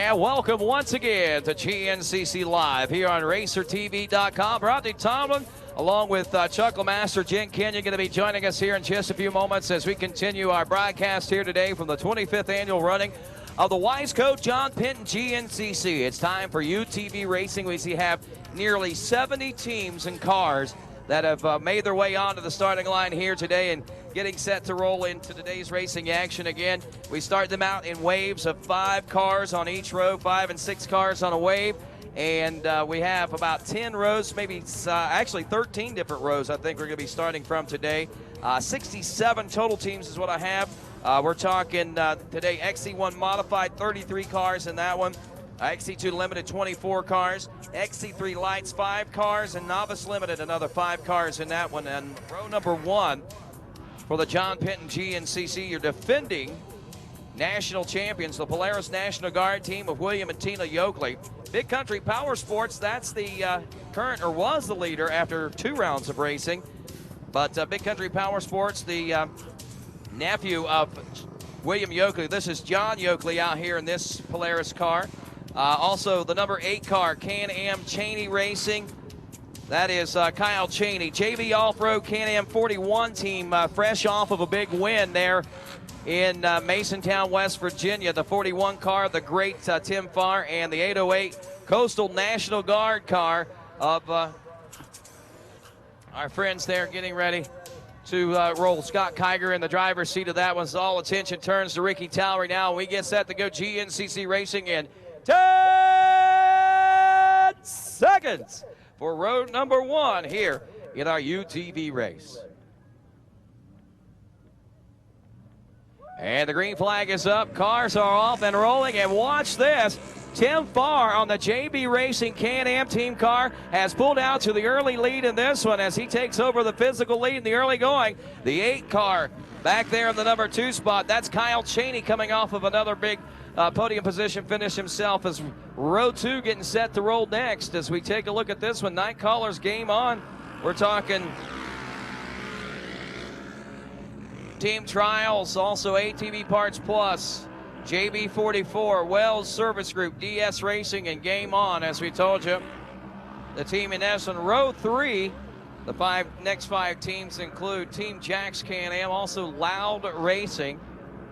And welcome once again to GNCC Live here on RacerTV.com. Rodney Tomlin, along with Chuckle Master Jen Kenyon, going to be joining us here in just a few moments as we continue our broadcast here today from the 25th annual running of the Wise Coat John Penton GNCC. It's time for UTV racing. We have nearly 70 teams and cars that have made their way onto the starting line here today and getting set to roll into today's racing action. Again, we start them out in waves of 5 cars on each row, 5 and 6 cars on a wave. And we have about 10 rows, maybe actually 13 different rows I think we're going to be starting from today. 67 total teams is what I have. We're talking today XC1 modified, 33 cars in that one. XC2 limited, 24 cars. XC3 lights, 5 cars. And novice limited, another 5 cars in that one. And row number 1 for the John Penton GNCC, your defending national champions, the Polaris National Guard team of William and Tina Yoakley. Big Country Power Sports, that's the current, or was the leader after 2 rounds of racing. But Big Country Power Sports, the nephew of William Yoakley. This is John Yoakley out here in this Polaris car. Also, the number 8 car, Can-Am Cheney Racing. That is Kyle Cheney. JV Off-Road Can-Am 41 team, fresh off of a big win there in Masontown, West Virginia. The 41 car, the great Tim Farr, and the 808 Coastal National Guard car of our friends there getting ready to roll. Scott Kiger in the driver's seat of that one. So all attention turns to Ricky Towery now. We get set to go GNCC racing in 10 seconds for row number 1 here in our UTV race. And the green flag is up. Cars are off and rolling. And watch this. Tim Farr on the JB Racing Can-Am team car has pulled out to the early lead in this one as he takes over the physical lead in the early going. The 8 car back there in the number 2 spot. That's Kyle Cheney coming off of another big podium position finish himself as row 2 getting set to roll next. As we take a look at this one, Night Callers game on. We're talking team trials, also ATV Parts Plus, JB44, Wells Service Group, DS Racing, and game on. As we told you, the team in Essen. Row 3, the next 5 teams include Team Jax Can-Am, also Loud Racing,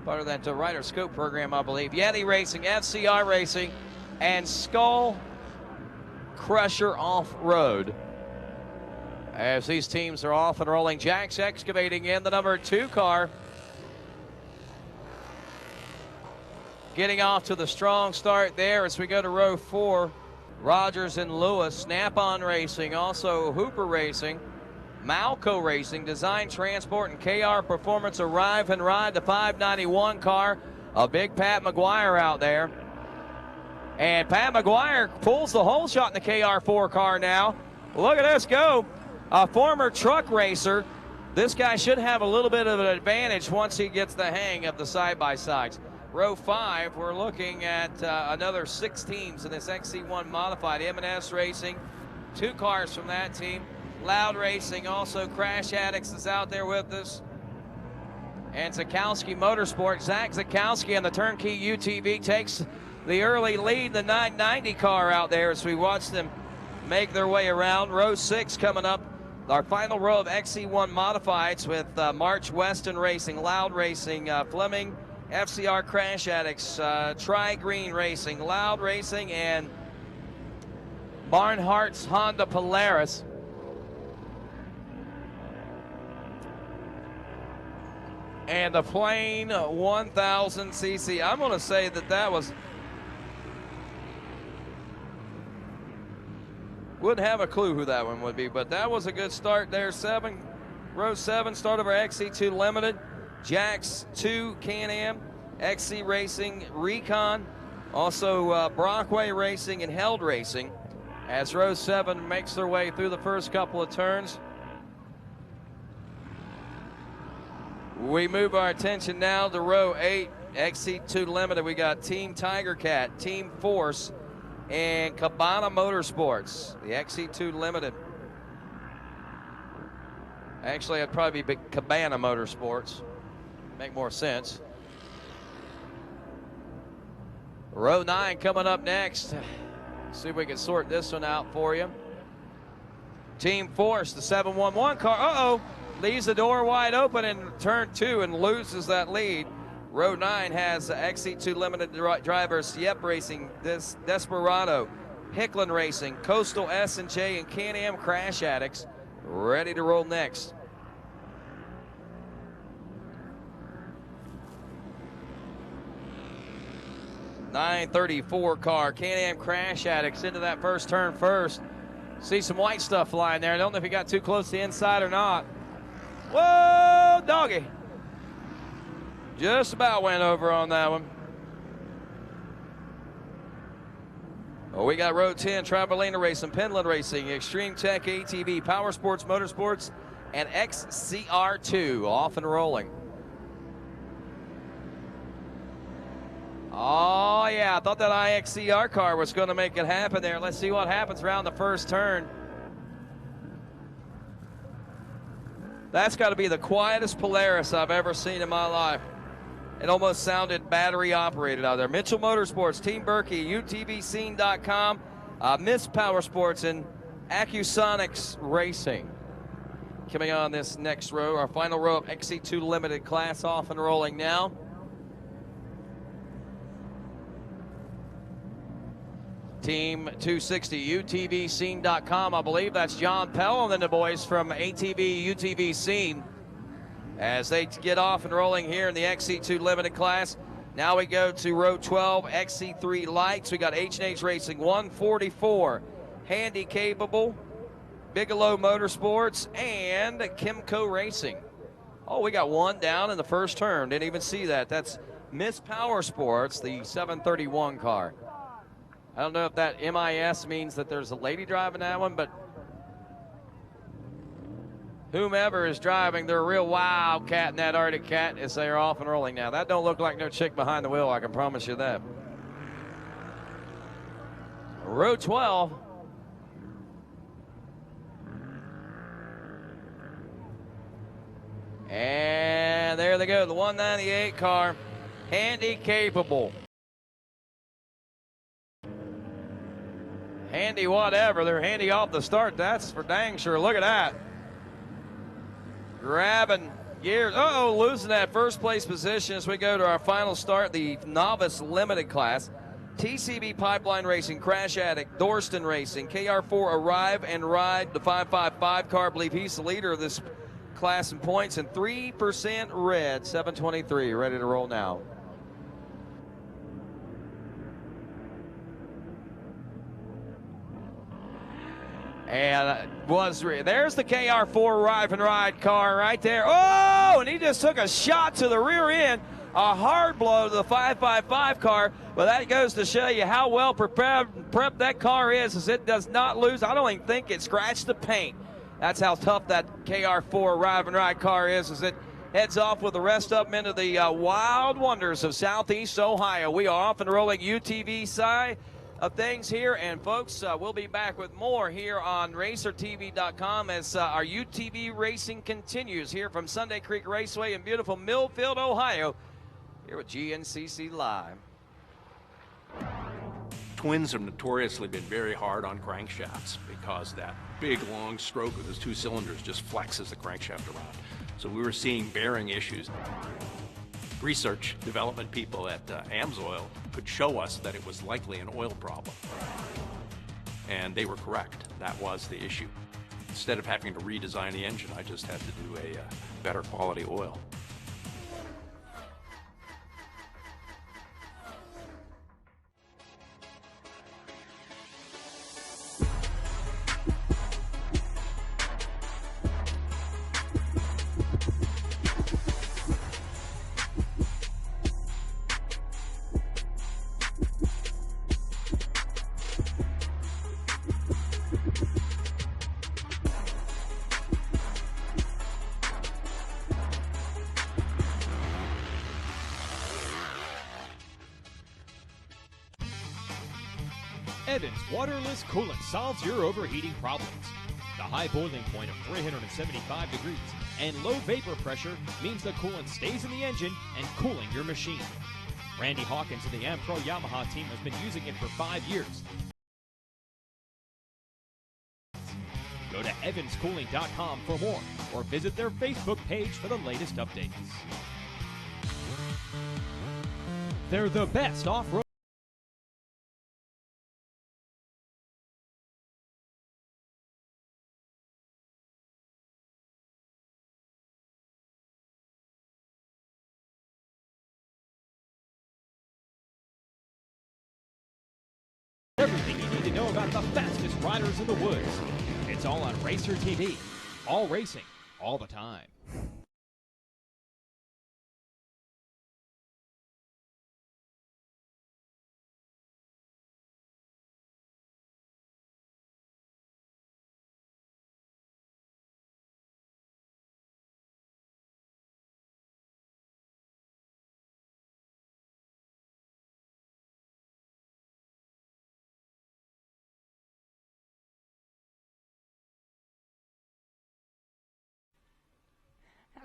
part of that Rider Scope program, I believe. Yeti Racing, FCR Racing, and Skull Crusher Off-Road. As these teams are off and rolling, Jax Excavating in the number 2 car. Getting off to the strong start there as we go to row 4. Rogers and Lewis, Snap-on Racing, also Hooper Racing, Malco Racing, Design Transport, and KR Performance arrive and ride the 591 car. A big Pat McGuire out there. And Pat McGuire pulls the whole shot in the KR4 car now. Look at this go. A former truck racer. This guy should have a little bit of an advantage once he gets the hang of the side-by-sides. Row 5, we're looking at another 6 teams in this XC1 modified. M&S Racing, 2 cars from that team. Loud Racing, also Crash Addicts is out there with us. And Zakowski Motorsport. Zach Zakowski on the Turnkey UTV takes the early lead. The 990 car out there as we watch them make their way around. Row 6 coming up. Our final row of XC1 modifieds with March Weston Racing, Loud Racing, Fleming, FCR Crash Addicts, Tri-Green Racing, Loud Racing, and Barnhart's Honda Polaris. And the Plain 1000cc. I'm going to say that was, wouldn't have a clue who that one would be, but that was a good start there. Row 7, start of our XC2 Limited. Jax 2 Can-Am, XC Racing, Recon, also Brockway Racing and Held Racing as row 7 makes their way through the first couple of turns. We move our attention now to row 8, XC2 Limited. We got Team Tiger Cat, Team Force, and Cabana Motorsports, the XC2 Limited. Actually, it'd probably be Cabana Motorsports. Make more sense. Row 9 coming up next. See if we can sort this one out for you. Team Force, the 711 car. Leaves the door wide open in turn 2 and loses that lead. Row 9 has XC2 Limited drivers, Yep Racing, Desperado, Hicklin Racing, Coastal S&J, and Can-Am Crash Addicts ready to roll next. .934 car, Can-Am Crash Addicts into that first turn first. See some white stuff flying there. I don't know if he got too close to the inside or not. Whoa, doggy. Just about went over on that one. Oh, we got row 10, Travelina Racing, Penton Racing, Extreme Tech ATV, Power Sports Motorsports, and XCR2 off and rolling. Oh, yeah, I thought that IXCR car was going to make it happen there. Let's see what happens around the first turn. That's got to be the quietest Polaris I've ever seen in my life. It almost sounded battery operated out there. Mitchell Motorsports, Team Berkey, UTVscene.com, Miss Power Sports, and Accusonics Racing. Coming on this next row, our final row of XC2 Limited class off and rolling now. Team 260, UTVscene.com. I believe that's John Pell and then the boys from ATV, UTV Scene as they get off and rolling here in the XC2 Limited class. Now we go to row 12, XC3 Lights. We got H&H Racing 144, Handy Capable, Bigelow Motorsports, and Kimco Racing. Oh, we got one down in the first turn. Didn't even see that. That's Miss Power Sports, the 731 car. I don't know if that MIS means that there's a lady driving that one, but whomever is driving, they're a real wildcat in that Arctic Cat as they are off and rolling now. That don't look like no chick behind the wheel, I can promise you that. Row 12. And there they go, the 198 car, Handy Capable. Handy whatever, they're handy off the start, that's for dang sure. Look at that. Grabbing gears. Losing that first place position as we go to our final start, the Novice Limited class. TCB Pipeline Racing, Crash Addict, Dorston Racing, KR4 Arrive and Ride, the 555 car. I believe he's the leader of this class in points, and 3% red, 723, ready to roll now. And there's the KR4 Arrive and Ride car right there. Oh, and he just took a shot to the rear end, a hard blow to the 555 car. But that goes to show you how well prepped that car is, as it does not lose. I don't even think it scratched the paint. That's how tough that KR4 Arrive and Ride car is, as it heads off with the rest of them into the wild wonders of Southeast Ohio. We are off and rolling UTV side of things here, and folks, we'll be back with more here on RacerTV.com as our UTV racing continues here from Sunday Creek Raceway in beautiful Millfield, Ohio, here with GNCC Live. Twins have notoriously been very hard on crankshafts because that big long stroke with those two cylinders just flexes the crankshaft around. So we were seeing bearing issues. Research development people at AMSOIL could show us that it was likely an oil problem. And they were correct. That was the issue. Instead of having to redesign the engine, I just had to do a better quality oil. Evans waterless coolant solves your overheating problems. The high boiling point of 375 degrees and low vapor pressure means the coolant stays in the engine and cooling your machine. Randy Hawkins of the Am-Pro Yamaha team has been using it for 5 years. Go to evanscooling.com for more, or visit their Facebook page for the latest updates. They're the best off-road. Everything you need to know about the fastest riders in the woods. It's all on Racer TV. All racing, all the time.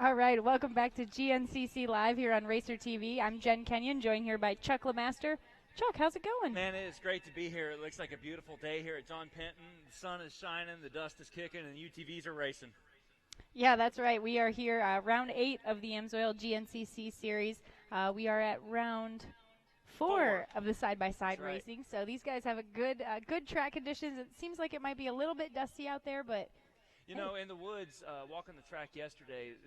All right, welcome back to GNCC Live here on Racer TV. I'm Jen Kenyon, joined here by Chuck LeMaster. Chuck, how's it going? Man, it is great to be here. It looks like a beautiful day here at John Penton. The sun is shining, the dust is kicking, and the UTVs are racing. Yeah, that's right. We are here, round 8 of the AMSOIL GNCC series. We are at round 4 of the side-by-side racing. So these guys have a good track conditions. It seems like it might be a little bit dusty out there, but you know, in the woods, walking the track yesterday,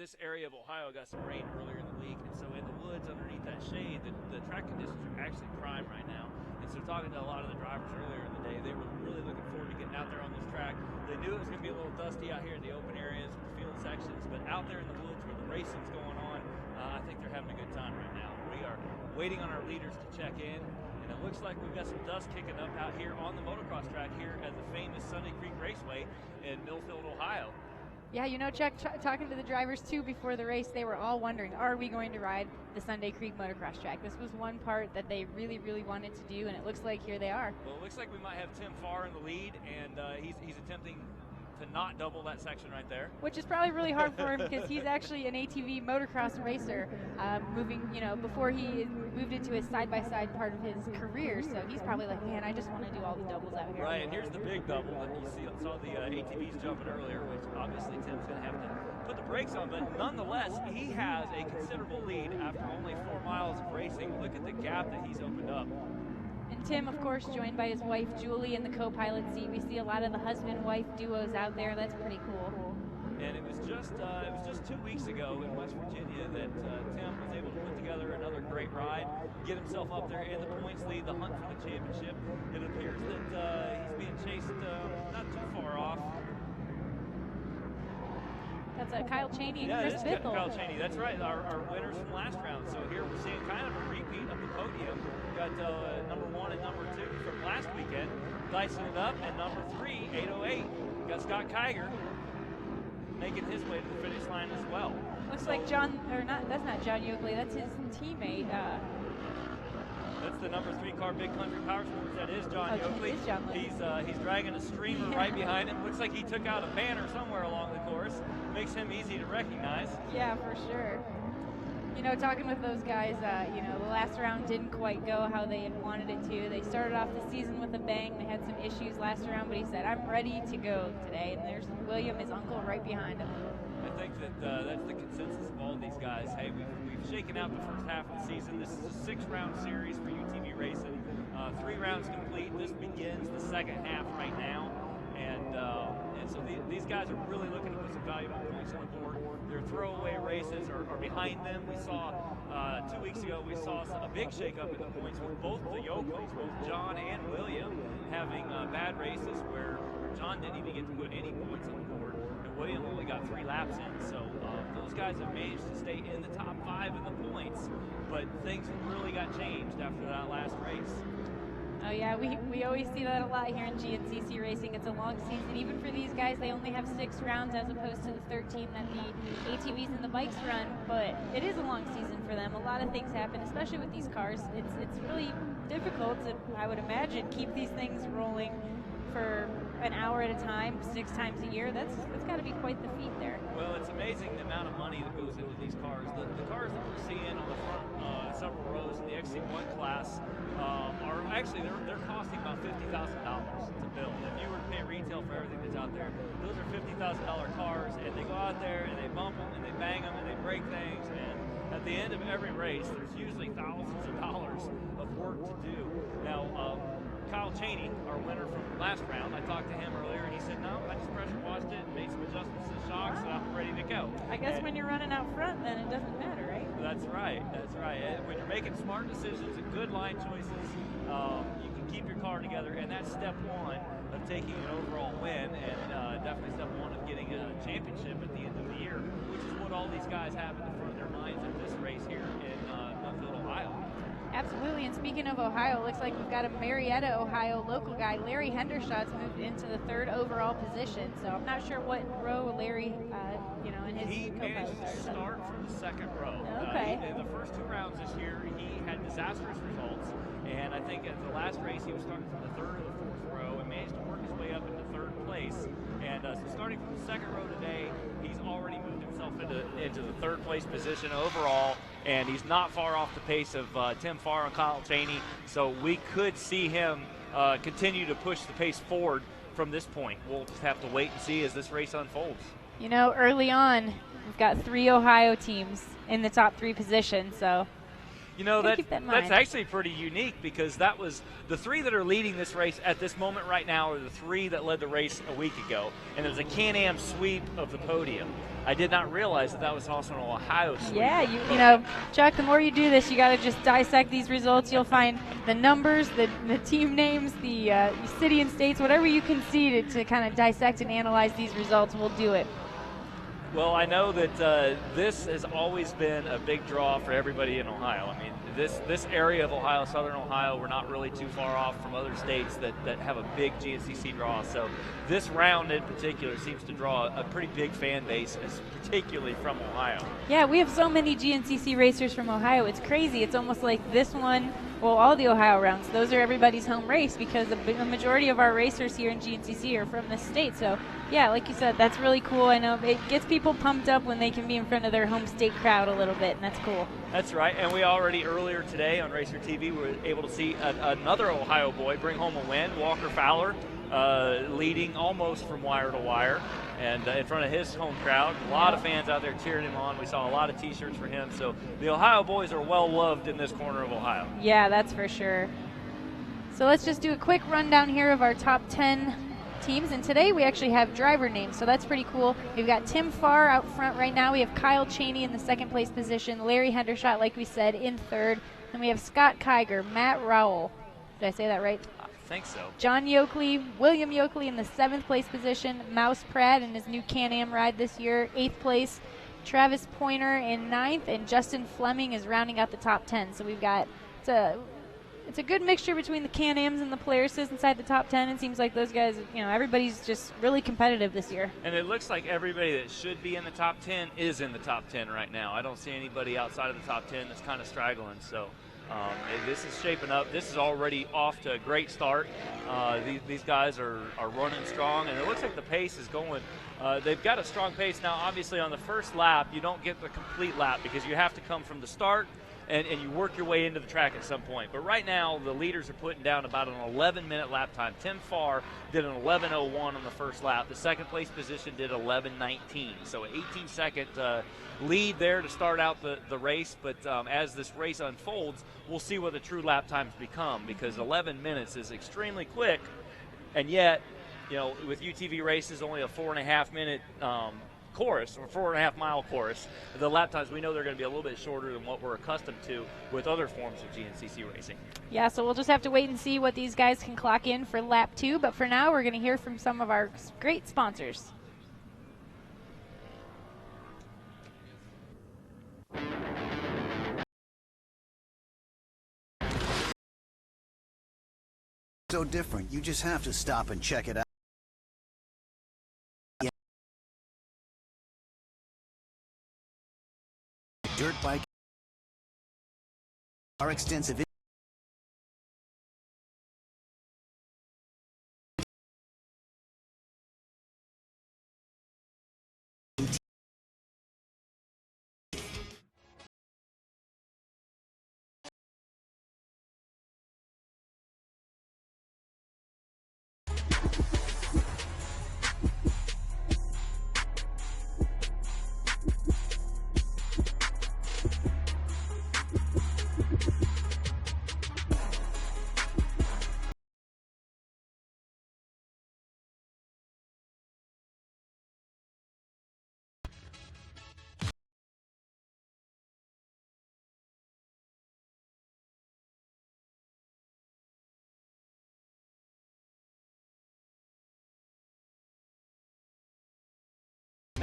this area of Ohio got some rain earlier in the week, and so in the woods underneath that shade, the track conditions are actually prime right now. And so talking to a lot of the drivers earlier in the day, they were really looking forward to getting out there on this track. They knew it was going to be a little dusty out here in the open areas with the field sections, but out there in the woods where the racing's going on, I think they're having a good time right now. We are waiting on our leaders to check in. It looks like we've got some dust kicking up out here on the motocross track here at the famous Sunday Creek Raceway in Millfield, Ohio. yeah, you know, Chuck, talking to the drivers too before the race, they were all wondering, are we going to ride the Sunday Creek motocross track? This was one part that they really, really wanted to do, and it looks like here they are. Well, it looks like we might have Tim Farr in the lead, and he's attempting to not double that section right there. Which is probably really hard for him because he's actually an ATV motocross racer, moving, you know, before he moved into his side-by-side part of his career. So he's probably like, man, I just want to do all the doubles out here. Right, and here's the big double that you saw the ATVs jumping earlier, which obviously Tim's going to have to put the brakes on, but nonetheless, he has a considerable lead after only 4 miles of racing. Look at the gap that he's opened up. And Tim, of course, joined by his wife, Julie, in the co-pilot seat. We see a lot of the husband-wife duos out there. That's pretty cool. And it was just 2 weeks ago in West Virginia that Tim was able to put together another great ride, get himself up there in the points lead, the hunt for the championship. It appears that he's being chased not too far off. That's Kyle Cheney and yeah, Chris Bithell. Kyle Cheney. That's right, our winners from last round. So here we're seeing kind of a repeat of the podium. We've got number 1 and number 2 from last weekend, dicing it up, and number 3, 808. We've got Scott Kiger making his way to the finish line as well. Looks like John, or not, that's not John Yoakley, that's his teammate. That's the number 3 car, Big Country Power Sports. That is John Yoakley. It is John He's dragging a streamer right behind him. Looks like he took out a banner somewhere along the course. Makes him easy to recognize. Yeah, for sure. You know, talking with those guys, you know, the last round didn't quite go how they had wanted it to. They started off the season with a bang. They had some issues last round, but he said, I'm ready to go today. And there's William, his uncle, right behind him. I think that that's the consensus of all these guys. Hey, we've shaken out the first half of the season. This is a 6-round series for UTV racing. 3 rounds complete. This begins the second half right now. And so these guys are really looking to put some valuable points on the board. Their throwaway races are behind them. We saw 2 weeks ago, we saw a big shakeup in the points with both the Yoakleys, both John and William, having bad races where John didn't even get to put any points on the board, and William only got 3 laps in. So those guys have managed to stay in the top 5 in the points, but things really got changed after that last race. Oh yeah, we always see that a lot here in GNCC racing. It's a long season. Even for these guys, they only have 6 rounds as opposed to the 13 that the ATVs and the bikes run, but it is a long season for them. A lot of things happen, especially with these cars. It's really difficult to, I would imagine, keep these things rolling for an hour at a time, 6 times a year. That's got to be quite the feat there. Well, it's amazing the amount of money that goes into these cars. The cars that we're seeing on the front several rows in the XC1 class are actually they're costing about $50,000 to build. If you were to pay retail for everything that's out there, those are $50,000 cars, and they go out there and they bump them and they bang them and they break things. And at the end of every race, there's usually thousands of dollars of work to do. Now, Kyle Cheney, our winner from last round, I talked to him earlier, and he said, no, I just pressure washed it, made some adjustments to the shocks, and I'm ready to go. I guess when you're running out front, then it doesn't matter, right? That's right, that's right. And when you're making smart decisions and good line choices, you can keep your car together, and that's step one of taking an overall win, and definitely step one of getting a championship at the end of the year, which is what all these guys have in the front of their minds at this race here in Northfield, Ohio. Absolutely, and speaking of Ohio, it looks like we've got a Marietta, Ohio local guy. Larry Hendershot's moved into the 3rd overall position, so I'm not sure what row Larry, in his He managed to start from the 2nd row. Okay. In the first 2 rounds this year, he had disastrous results, and I think at the last race he was starting from the 3rd or the 4th row and managed to work his way up into 3rd place. And so starting from the 2nd row today, he's already moved himself into the 3rd place position overall, and he's not far off the pace of Tim Farr and Kyle Cheney, so we could see him continue to push the pace forward from this point. We'll just have to wait and see as this race unfolds. You know, early on, we've got 3 Ohio teams in the top 3 positions, so you know, keep that in mind. that's actually pretty unique, because that was the 3 that are leading this race at this moment right now are the 3 that led the race a week ago, and there's a Can-Am sweep of the podium. I did not realize that was also an Ohio sweep. Yeah, you know, Chuck, the more you do this, you got to just dissect these results. You'll find the numbers, the team names, the city and states, whatever you can see to kind of dissect and analyze these results, we'll do it. Well, I know that this has always been a big draw for everybody in Ohio. I mean, this area of Ohio, southern Ohio, we're not really too far off from other states that have a big GNCC draw. So this round in particular seems to draw a pretty big fan base, particularly from Ohio. Yeah, we have so many GNCC racers from Ohio. It's crazy. It's almost like this one, well, all the Ohio rounds, those are everybody's home race, because the majority of our racers here in GNCC are from this state. So, yeah, like you said, that's really cool. I know it gets people pumped up when they can be in front of their home state crowd a little bit, and that's cool. That's right, and we already earlier today on RacerTV were able to see another Ohio boy bring home a win, Walker Fowler, leading almost from wire to wire, and in front of his home crowd. A lot of fans out there cheering him on. We saw a lot of T-shirts for him, so the Ohio boys are well loved in this corner of Ohio. Yeah, that's for sure. So let's just do a quick rundown here of our top 10 teams, and today we actually have driver names, so that's pretty cool. We've got Tim Farr out front right now. We have Kyle Cheney in the 2nd place position, Larry Hendershot, like we said, in 3rd. Then we have Scott Kiger, Matt Rowell. Did I say that right? I think so. John Yoakley, William Yoakley in the 7th place position, Mouse Pratt in his new Can-Am ride this year, 8th place. Travis Pointer in 9th, and Justin Fleming is rounding out the top 10. So we've got it's a good mixture between the Can-Ams and the Polaris's inside the top 10. It seems like those guys, everybody's just really competitive this year. And it looks like everybody that should be in the top 10 is in the top 10 right now. I don't see anybody outside of the top 10 that's kind of straggling. So this is shaping up. This is already off to a great start. These guys are running strong, and it looks like the pace is going. They've got a strong pace now. Obviously, on the first lap, you don't get the complete lap because you have to come from the start and you work your way into the track at some point. But right now, the leaders are putting down about an 11-minute lap time. Tim Farr did an 11:01 on the first lap. The 2nd place position did 11:19. So an 18-second lead there to start out the race. But as this race unfolds, we'll see what the true lap times become, because 11 minutes is extremely quick. And yet, with UTV races, only a 4.5-minute course, or 4.5-mile course, the lap times, we know they're going to be a little bit shorter than what we're accustomed to with other forms of GNCC racing. Yeah, so we'll just have to wait and see what these guys can clock in for lap 2, but for now we're going to hear from some of our great sponsors. So different, you just have to stop and check it out. Dirt bike, our extensive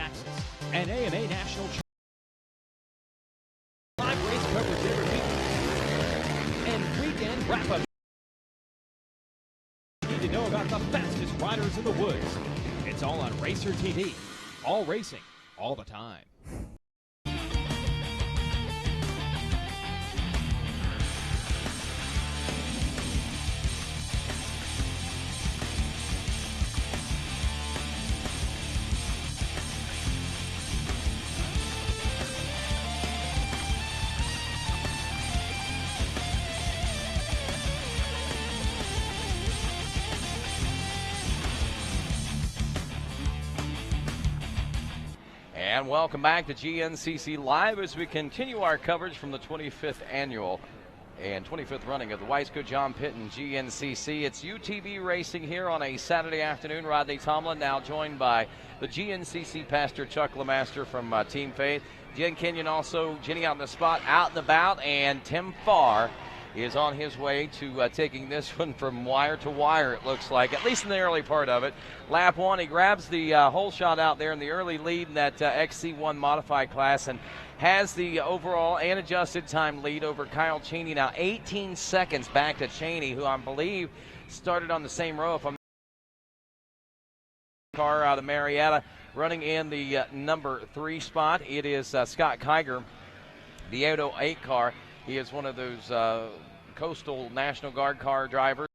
Axis and AMA National live race coverage every week and weekend wrap-up. You need to know about the fastest riders in the woods. It's all on Racer TV. All racing, all the time. And welcome back to GNCC Live as we continue our coverage from the 25th annual and 25th running of the Weisco John Penton GNCC. It's UTV racing here on a Saturday afternoon. Rodney Tomlin now joined by the GNCC pastor Chuck LeMaster from Team Faith. Jen Kenyon also, Jenny out in the spot, out and about, and Tim Farr is on his way to taking this one from wire to wire, it looks like, at least in the early part of it. Lap one, he grabs the whole shot out there in the early lead in that XC1 modified class and has the overall and adjusted time lead over Kyle Cheney. Now 18 seconds back to Cheney, who I believe started on the same row. If I'm car out of Marietta running in the number 3 spot. It is Scott Kiger, the 808 car. He is one of those Coastal National Guard car drivers.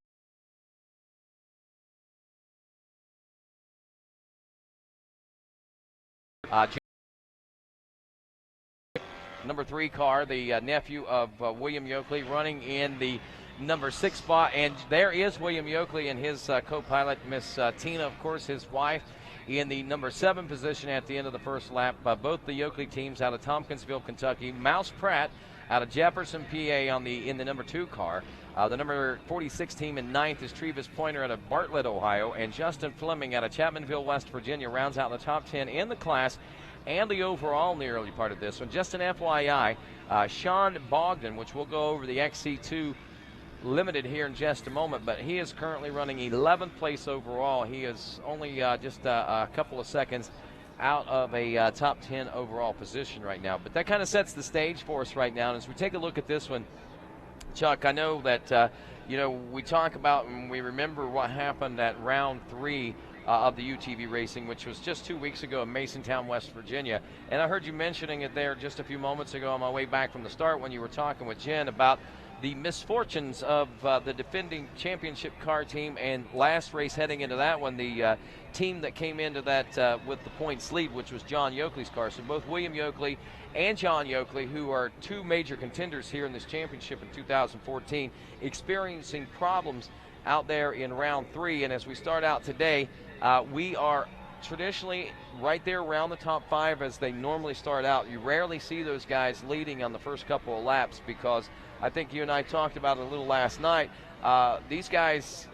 Number 3 car, the nephew of William Yoakley, running in the number 6 spot. And there is William Yoakley and his co-pilot, Miss Tina, of course, his wife, in the number 7 position at the end of the first lap. Both the Yoakley teams out of Tompkinsville, Kentucky. Mouse Pratt out of Jefferson, PA, in the number 2 car. The number 46 team in 9th is Trevis Pointer out of Bartlett, Ohio, and Justin Fleming out of Chapmanville, West Virginia, rounds out the top 10 in the class and the overall in the early part of this one. Just an FYI, Sean Bogdan, which we'll go over the XC2 Limited here in just a moment, but he is currently running 11th place overall. He is only just a couple of seconds out of a top 10 overall position right now. But that kind of sets the stage for us right now. And as we take a look at this one, Chuck, I know that, we talk about and we remember what happened at round 3 of the UTV racing, which was just 2 weeks ago in Masontown, West Virginia. And I heard you mentioning it there just a few moments ago on my way back from the start when you were talking with Jen about the misfortunes of the defending championship car team, and last race heading into that one, the team that came into that with the points lead, which was John Yoakley's car. So both William Yoakley and John Yoakley, who are 2 major contenders here in this championship in 2014, experiencing problems out there in round 3. And as we start out today, we are traditionally right there around the top 5 as they normally start out. You rarely see those guys leading on the first couple of laps because I think you and I talked about it a little last night. These guys,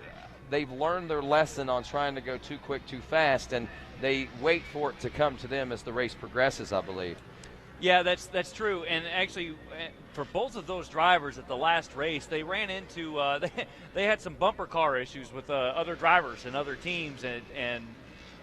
they've learned their lesson on trying to go too quick, too fast, and they wait for it to come to them as the race progresses, I believe. Yeah, that's true. And actually, for both of those drivers at the last race, they ran into they had some bumper car issues with other drivers and other teams, and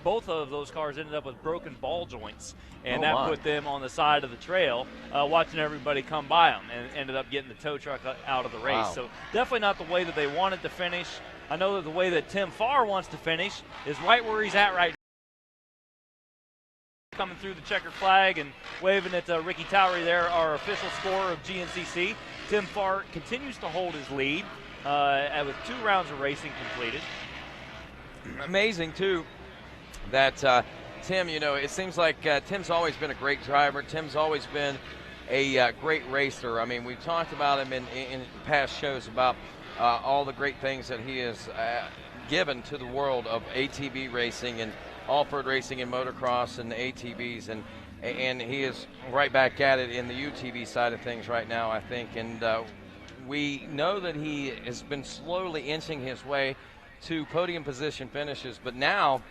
both of those cars ended up with broken ball joints, and that put them on the side of the trail watching everybody come by them, and ended up getting the tow truck out of the race. Wow. So definitely not the way that they wanted to finish. I know that the way that Tim Farr wants to finish is right where he's at right now, coming through the checkered flag and waving at Ricky Towery there, our official scorer of GNCC. Tim Farr continues to hold his lead with 2 rounds of racing completed. Amazing, too, that Tim, it seems like Tim's always been a great driver. Tim's always been a great racer. I mean, we've talked about him in past shows about all the great things that he has given to the world of ATV racing and off-road racing and motocross and the ATVs, and he is right back at it in the UTV side of things right now, I think. And we know that he has been slowly inching his way to podium position finishes, but now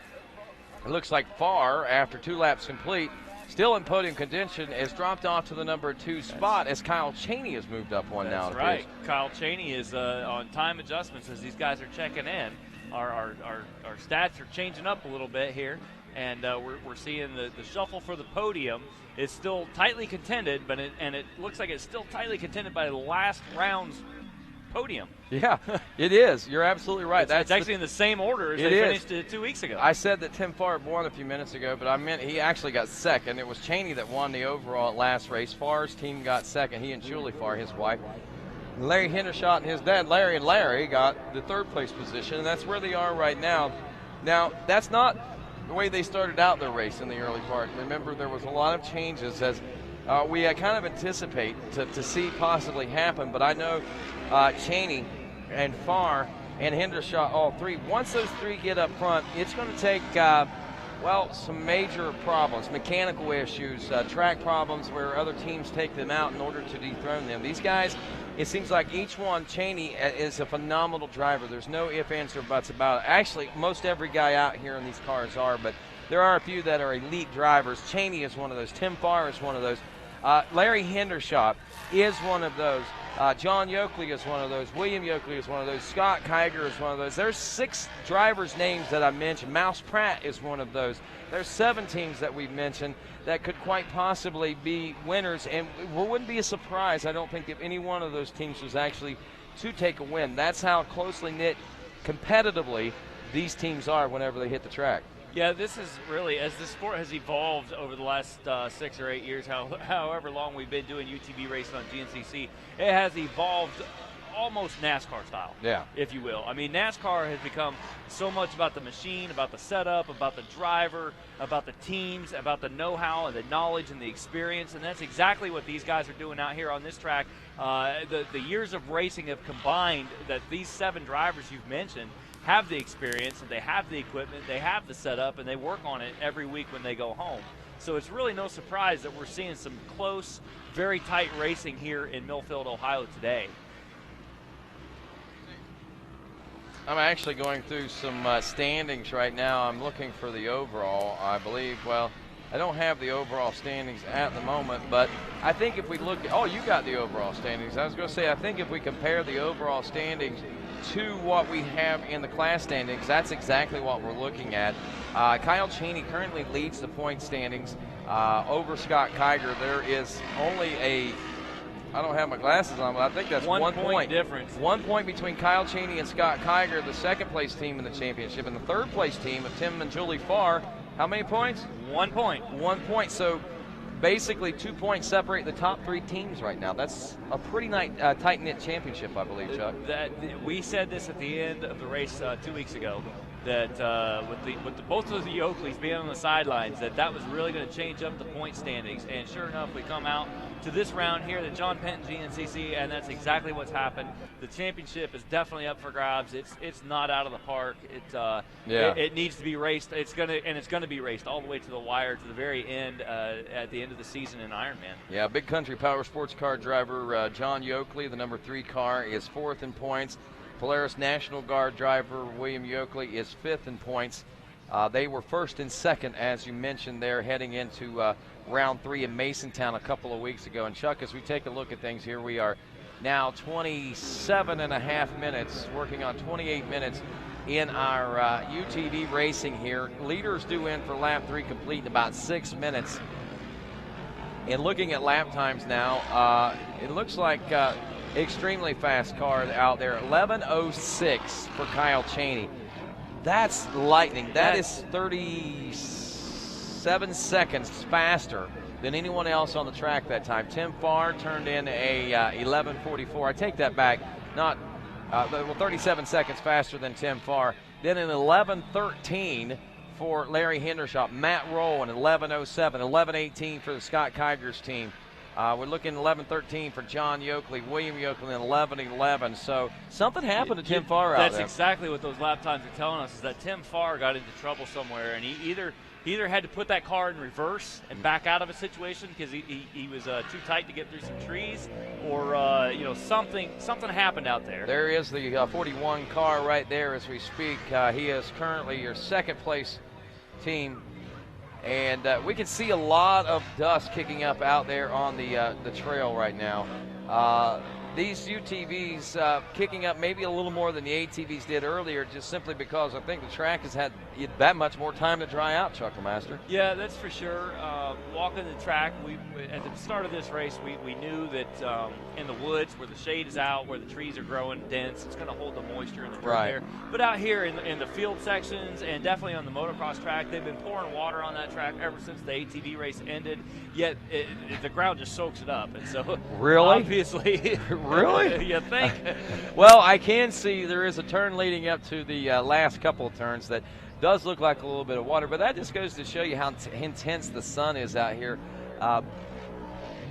it looks like Farr, after 2 laps complete, still in podium contention, has dropped off to the number 2 spot as Kyle Cheney has moved up one now. That's right. Kyle Cheney is on time adjustments as these guys are checking in. Our stats are changing up a little bit here And we're seeing the shuffle for the podium is still tightly contended, but it looks like it's still tightly contended by the last round's podium. Yeah, it is. You're absolutely right. It's actually in the same order as they finished it 2 weeks ago. I said that Tim Farr won a few minutes ago, but I meant he actually got second. It was Cheney that won the overall at last race. Farr's team got second. He and Julie Farr, his wife. Larry Hendershot and his dad, Larry got the third place position, and that's where they are right now. Now, that's not the way they started out their race in the early part. Remember, there was a lot of changes as we kind of anticipate to see possibly happen, but I know Cheney and Farr and Hendershot, all three, once those three get up front, it's going to take, some major problems, mechanical issues, track problems where other teams take them out in order to dethrone them. These guys, it seems like each one, Cheney is a phenomenal driver. There's no ifs, ands, or buts about it. Actually, most every guy out here in these cars are, but there are a few that are elite drivers. Cheney is one of those. Tim Farr is one of those. Larry Hendershot is one of those. John Yoakley is one of those. William Yoakley is one of those. Scott Kiger is one of those. There's 6 drivers' names that I mentioned. Mouse Pratt is one of those. There's 7 teams that we've mentioned that could quite possibly be winners, and it wouldn't be a surprise, I don't think, if any one of those teams was actually to take a win. That's how closely knit competitively these teams are whenever they hit the track. Yeah, this is really, as the sport has evolved over the last 6 or 8 years, however long we've been doing UTV racing on GNCC, it has evolved almost NASCAR style, if you will. I mean, NASCAR has become so much about the machine, about the setup, about the driver, about the teams, about the know-how and the knowledge and the experience, and that's exactly what these guys are doing out here on this track. The years of racing have combined that these 7 drivers you've mentioned have the experience, and they have the equipment, they have the setup, and they work on it every week when they go home. So it's really no surprise that we're seeing some close, very tight racing here in Millfield, Ohio today. I'm actually going through some standings right now. I'm looking for the overall, I believe. Well, I don't have the overall standings at the moment, but I think if we look at, you got the overall standings. I was going to say, I think if we compare the overall standings to what we have in the class standings, that's exactly what we're looking at. Kyle Cheney currently leads the point standings over Scott Kiger. There is only I don't have my glasses on, but I think that's 1 point difference. 1 point between Kyle Cheney and Scott Kiger, the second place team in the championship, and the third place team of Tim and Julie Farr. How many points? 1 point. 1 point. So basically 2 points separate the top 3 teams right now. That's a pretty tight-knit championship, I believe, Chuck. We said this at the end of the race 2 weeks ago, that with both of the Oakleys being on the sidelines, that was really going to change up the point standings. And sure enough, we come out to this round here, the John Penton GNCC, and that's exactly what's happened. The championship is definitely up for grabs. It's not out of the park. It needs to be raced. It's going to be raced all the way to the wire, to the very end, at the end of the season in Ironman. Yeah, Big Country Power Sports car driver John Yoakley, the number 3 car, is 4th in points. Polaris National Guard driver William Yoakley is 5th in points. They were 1st and 2nd, as you mentioned there, heading into round 3 in Masontown a couple of weeks ago. And Chuck, as we take a look at things here, we are now 27.5 minutes, working on 28 minutes in our UTV racing here. Leaders due in for lap 3 complete in about 6 minutes. And looking at lap times now, it looks like extremely fast car out there. 11:06 for Kyle Cheney. That's lightning. That is 37 seconds faster than anyone else on the track that time. Tim Farr turned in a 11:44. I take that back. 37 seconds faster than Tim Farr. Then an 11:13 for Larry Hendershot. Matt Roll an 11:07. 11:18 for the Scott Kiger's team. We're looking 11:13 for John Yoakley, William Yoakley, and 11:11. So something happened to Tim Farr out there. That's exactly what those lap times are telling us, is that Tim Farr got into trouble somewhere, and he either had to put that car in reverse and back out of a situation because he was too tight to get through some trees, or something happened out there. There is the 41 car right there as we speak. He is currently your second place team. And we can see a lot of dust kicking up out there on the trail right now. these UTVs kicking up maybe a little more than the ATVs did earlier, just simply because I think the track has had that much more time to dry out, Chuckmaster. Yeah, that's for sure. Walking the track, at the start of this race, we knew that in the woods where the shade is out, where the trees are growing dense, it's going to hold the moisture in the dirt there. But out here in the field sections and definitely on the motocross track, they've been pouring water on that track ever since the ATV race ended, yet the ground just soaks it up. And so really? Obviously. Really? You think? Well, I can see there is a turn leading up to the last couple of turns that does look like a little bit of water, but that just goes to show you how intense the sun is out here.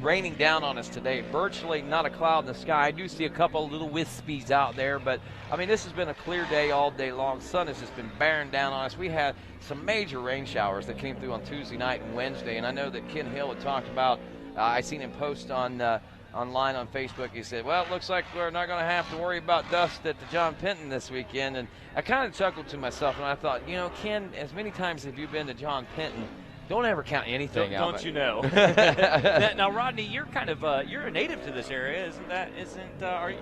Raining down on us today. Virtually not a cloud in the sky. I do see a couple little wispies out there, but I mean, this has been a clear day all day long. Sun has just been bearing down on us. We had some major rain showers that came through on Tuesday night and Wednesday, and I know that Ken Hill had talked about, I seen him post online on Facebook. He said, well, it looks like we're not going to have to worry about dust at the John Penton this weekend. And I kind of chuckled to myself, and I thought, you know, Ken, as many times as you've been to John Penton, don't ever count anything out. Don't you know? Now, Rodney, you're kind of you're a native to this area, isn't that? Are you?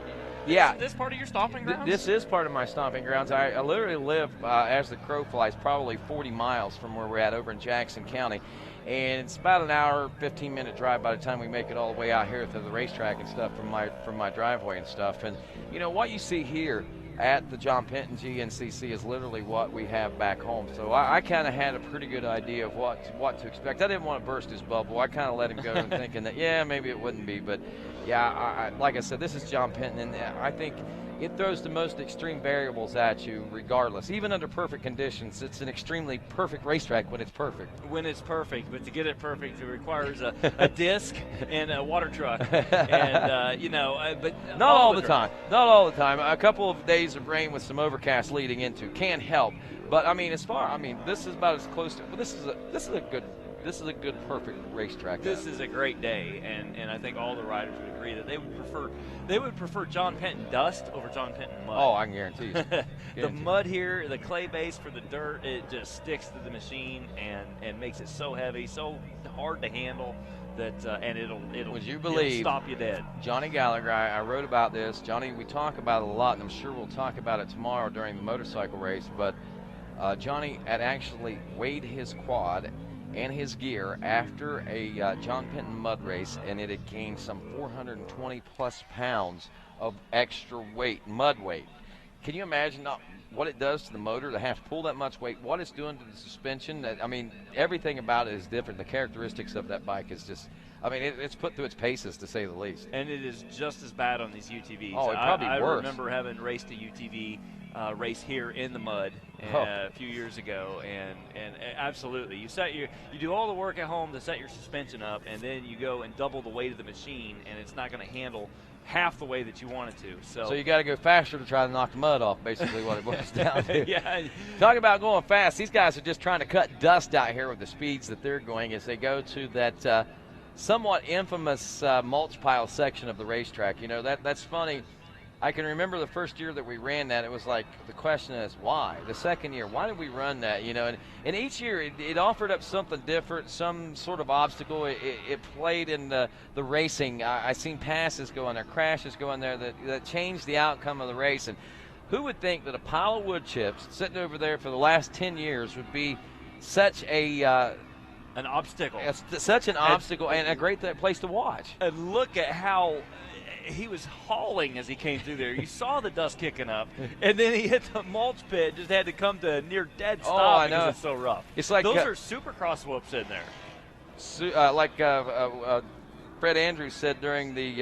Yeah. Is this part of your stomping grounds? This is part of my stomping grounds. I literally live, as the crow flies, probably 40 miles from where we're at over in Jackson County. And it's about an hour, 15-minute drive by the time we make it all the way out here to the racetrack and stuff from my driveway and stuff. And, you know, what you see here at the John Penton GNCC is literally what we have back home. So I kind of had a pretty good idea of what to expect. I didn't want to burst his bubble. I kind of let him go and thinking that, yeah, maybe it wouldn't be. But, yeah, like I said, this is John Penton, and I think it throws the most extreme variables at you regardless. Even under perfect conditions, it's an extremely perfect racetrack when it's perfect. When it's perfect, but to get it perfect, it requires a disc and a water truck. And, you know, but not all the time. Not all the time. A couple of days of rain with some overcast leading into can't help. But, I mean, this is about as close to – this is a good, perfect racetrack. This is a great day, and I think all the riders would agree that they would prefer John Penton dust over John Penton mud. Oh, I can guarantee you. The mud here, the clay base for the dirt, it just sticks to the machine and makes it so heavy, so hard to handle that, and it'll stop you dead. Johnny Gallagher, I wrote about this. Johnny, we talk about it a lot, and I'm sure we'll talk about it tomorrow during the motorcycle race. But Johnny had actually weighed his quad and his gear after a John Penton mud race, and it had gained some 420 plus pounds of extra weight, mud weight. Can you imagine what it does to the motor to have to pull that much weight, what it's doing to the suspension? I mean, everything about it is different. The characteristics of that bike is just, I mean, it's put through its paces, to say the least. And it is just as bad on these UTVs. Oh, it probably worse. I remember having raced a UTV race here in the mud a few years ago, and absolutely, you do all the work at home to set your suspension up, and then you go and double the weight of the machine, and it's not going to handle half the way that you want it to. So you got to go faster to try to knock the mud off, basically what it boils down to. Yeah. Talk about going fast. These guys are just trying to cut dust out here with the speeds that they're going as they go to that somewhat infamous mulch pile section of the racetrack. You know, that's funny. I can remember the first year that we ran that, it was like, the question is why? The second year, why did we run that? You know, and each year it offered up something different, some sort of obstacle. It played in the racing. I seen passes go in there, crashes go in there that changed the outcome of the race. And who would think that a pile of wood chips sitting over there for the last 10 years would be such an obstacle. Such an obstacle and a great place to watch. And look at how he was hauling as he came through there. You saw the dust kicking up, and then he hit the mulch pit, just had to come to a near dead stop because it's so rough. It's like those are supercross whoops in there. Like Fred Andrews said during the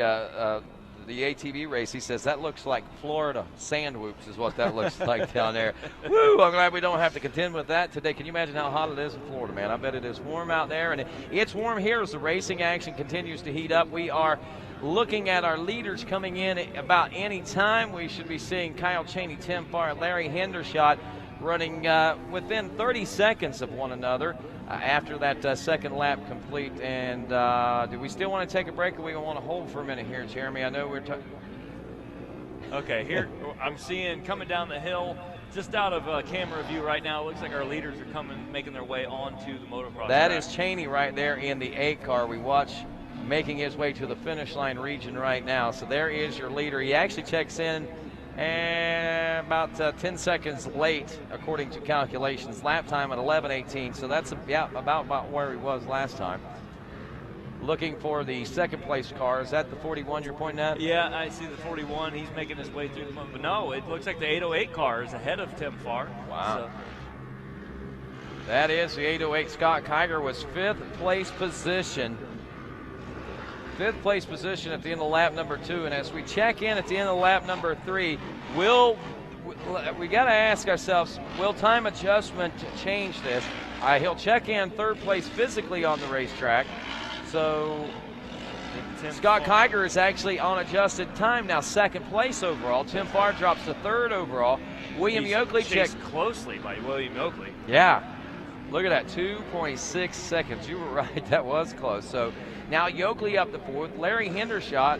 ATV race, he says that looks like Florida sand whoops is what that looks like down there. Woo! I'm glad we don't have to contend with that today. Can you imagine how hot it is in Florida, man? I bet it is warm out there, and it's warm here as the racing action continues to heat up. We are looking at our leaders coming in about any time. We should be seeing Kyle Cheney, Tim Farr, Larry Hendershot running within 30 seconds of one another after that second lap complete. And do we still want to take a break, or we want to hold for a minute here, Jeremy? I know we're Okay, here I'm seeing coming down the hill, just out of camera view right now. It looks like our leaders are making their way onto the motocross track. That is Cheney right there in the 8 car. We watch making his way to the finish line region right now. So there is your leader. He actually checks in and about 10 seconds late, according to calculations. Lap time at 11:18, so that's about where he was last time. Looking for the second place car. Is that the 41 you're pointing at? Yeah, I see the 41. He's making his way through. But no, it looks like the 808 car is ahead of Tim Farr. Wow. So. That is the 808. Scott Kiger was fifth place position. Fifth place position at the end of lap number 2. And as we check in at the end of lap number 3, we got to ask ourselves, will time adjustment change this? He'll check in third place physically on the racetrack. So Scott Kiger is actually on adjusted time now, second place overall. Tim Farr drops to third overall. William Yoakley checked closely by William Yoakley. Yeah, look at that, 2.6 seconds. You were right, that was close. So now Yoakley up to fourth. Larry Hendershot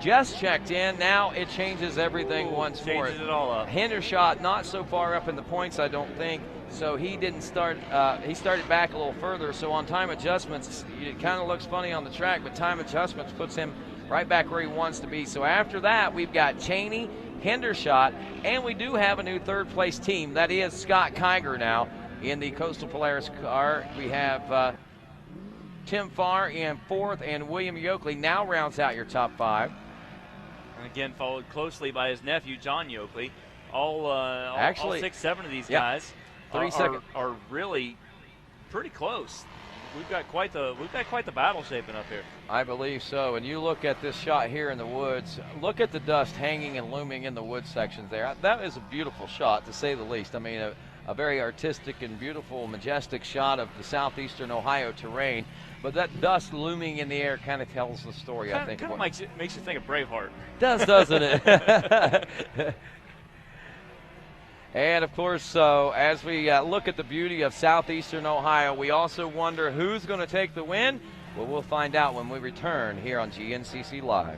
just checked in. Now it changes everything once more. Changes it all up. Hendershot not so far up in the points, I don't think. So he didn't start, he started back a little further. So on time adjustments, it kind of looks funny on the track, but time adjustments puts him right back where he wants to be. So after that, we've got Cheney, Hendershot, and we do have a new third place team. That is Scott Kiger now in the Coastal Polaris car. We have Tim Farr in fourth, and William Yoakley now rounds out your top 5. And again, followed closely by his nephew, John Yoakley. All 6, 7 of these guys are really pretty close. We've got quite the battle shaping up here. I believe so. And you look at this shot here in the woods. Look at the dust hanging and looming in the wood sections there. That is a beautiful shot, to say the least. I mean, a very artistic and beautiful, majestic shot of the southeastern Ohio terrain. But that dust looming in the air kind of tells the story, I think. Kind of makes you think of Braveheart. Does, doesn't it? And, of course, as we look at the beauty of southeastern Ohio, we also wonder who's going to take the win. Well, we'll find out when we return here on GNCC Live.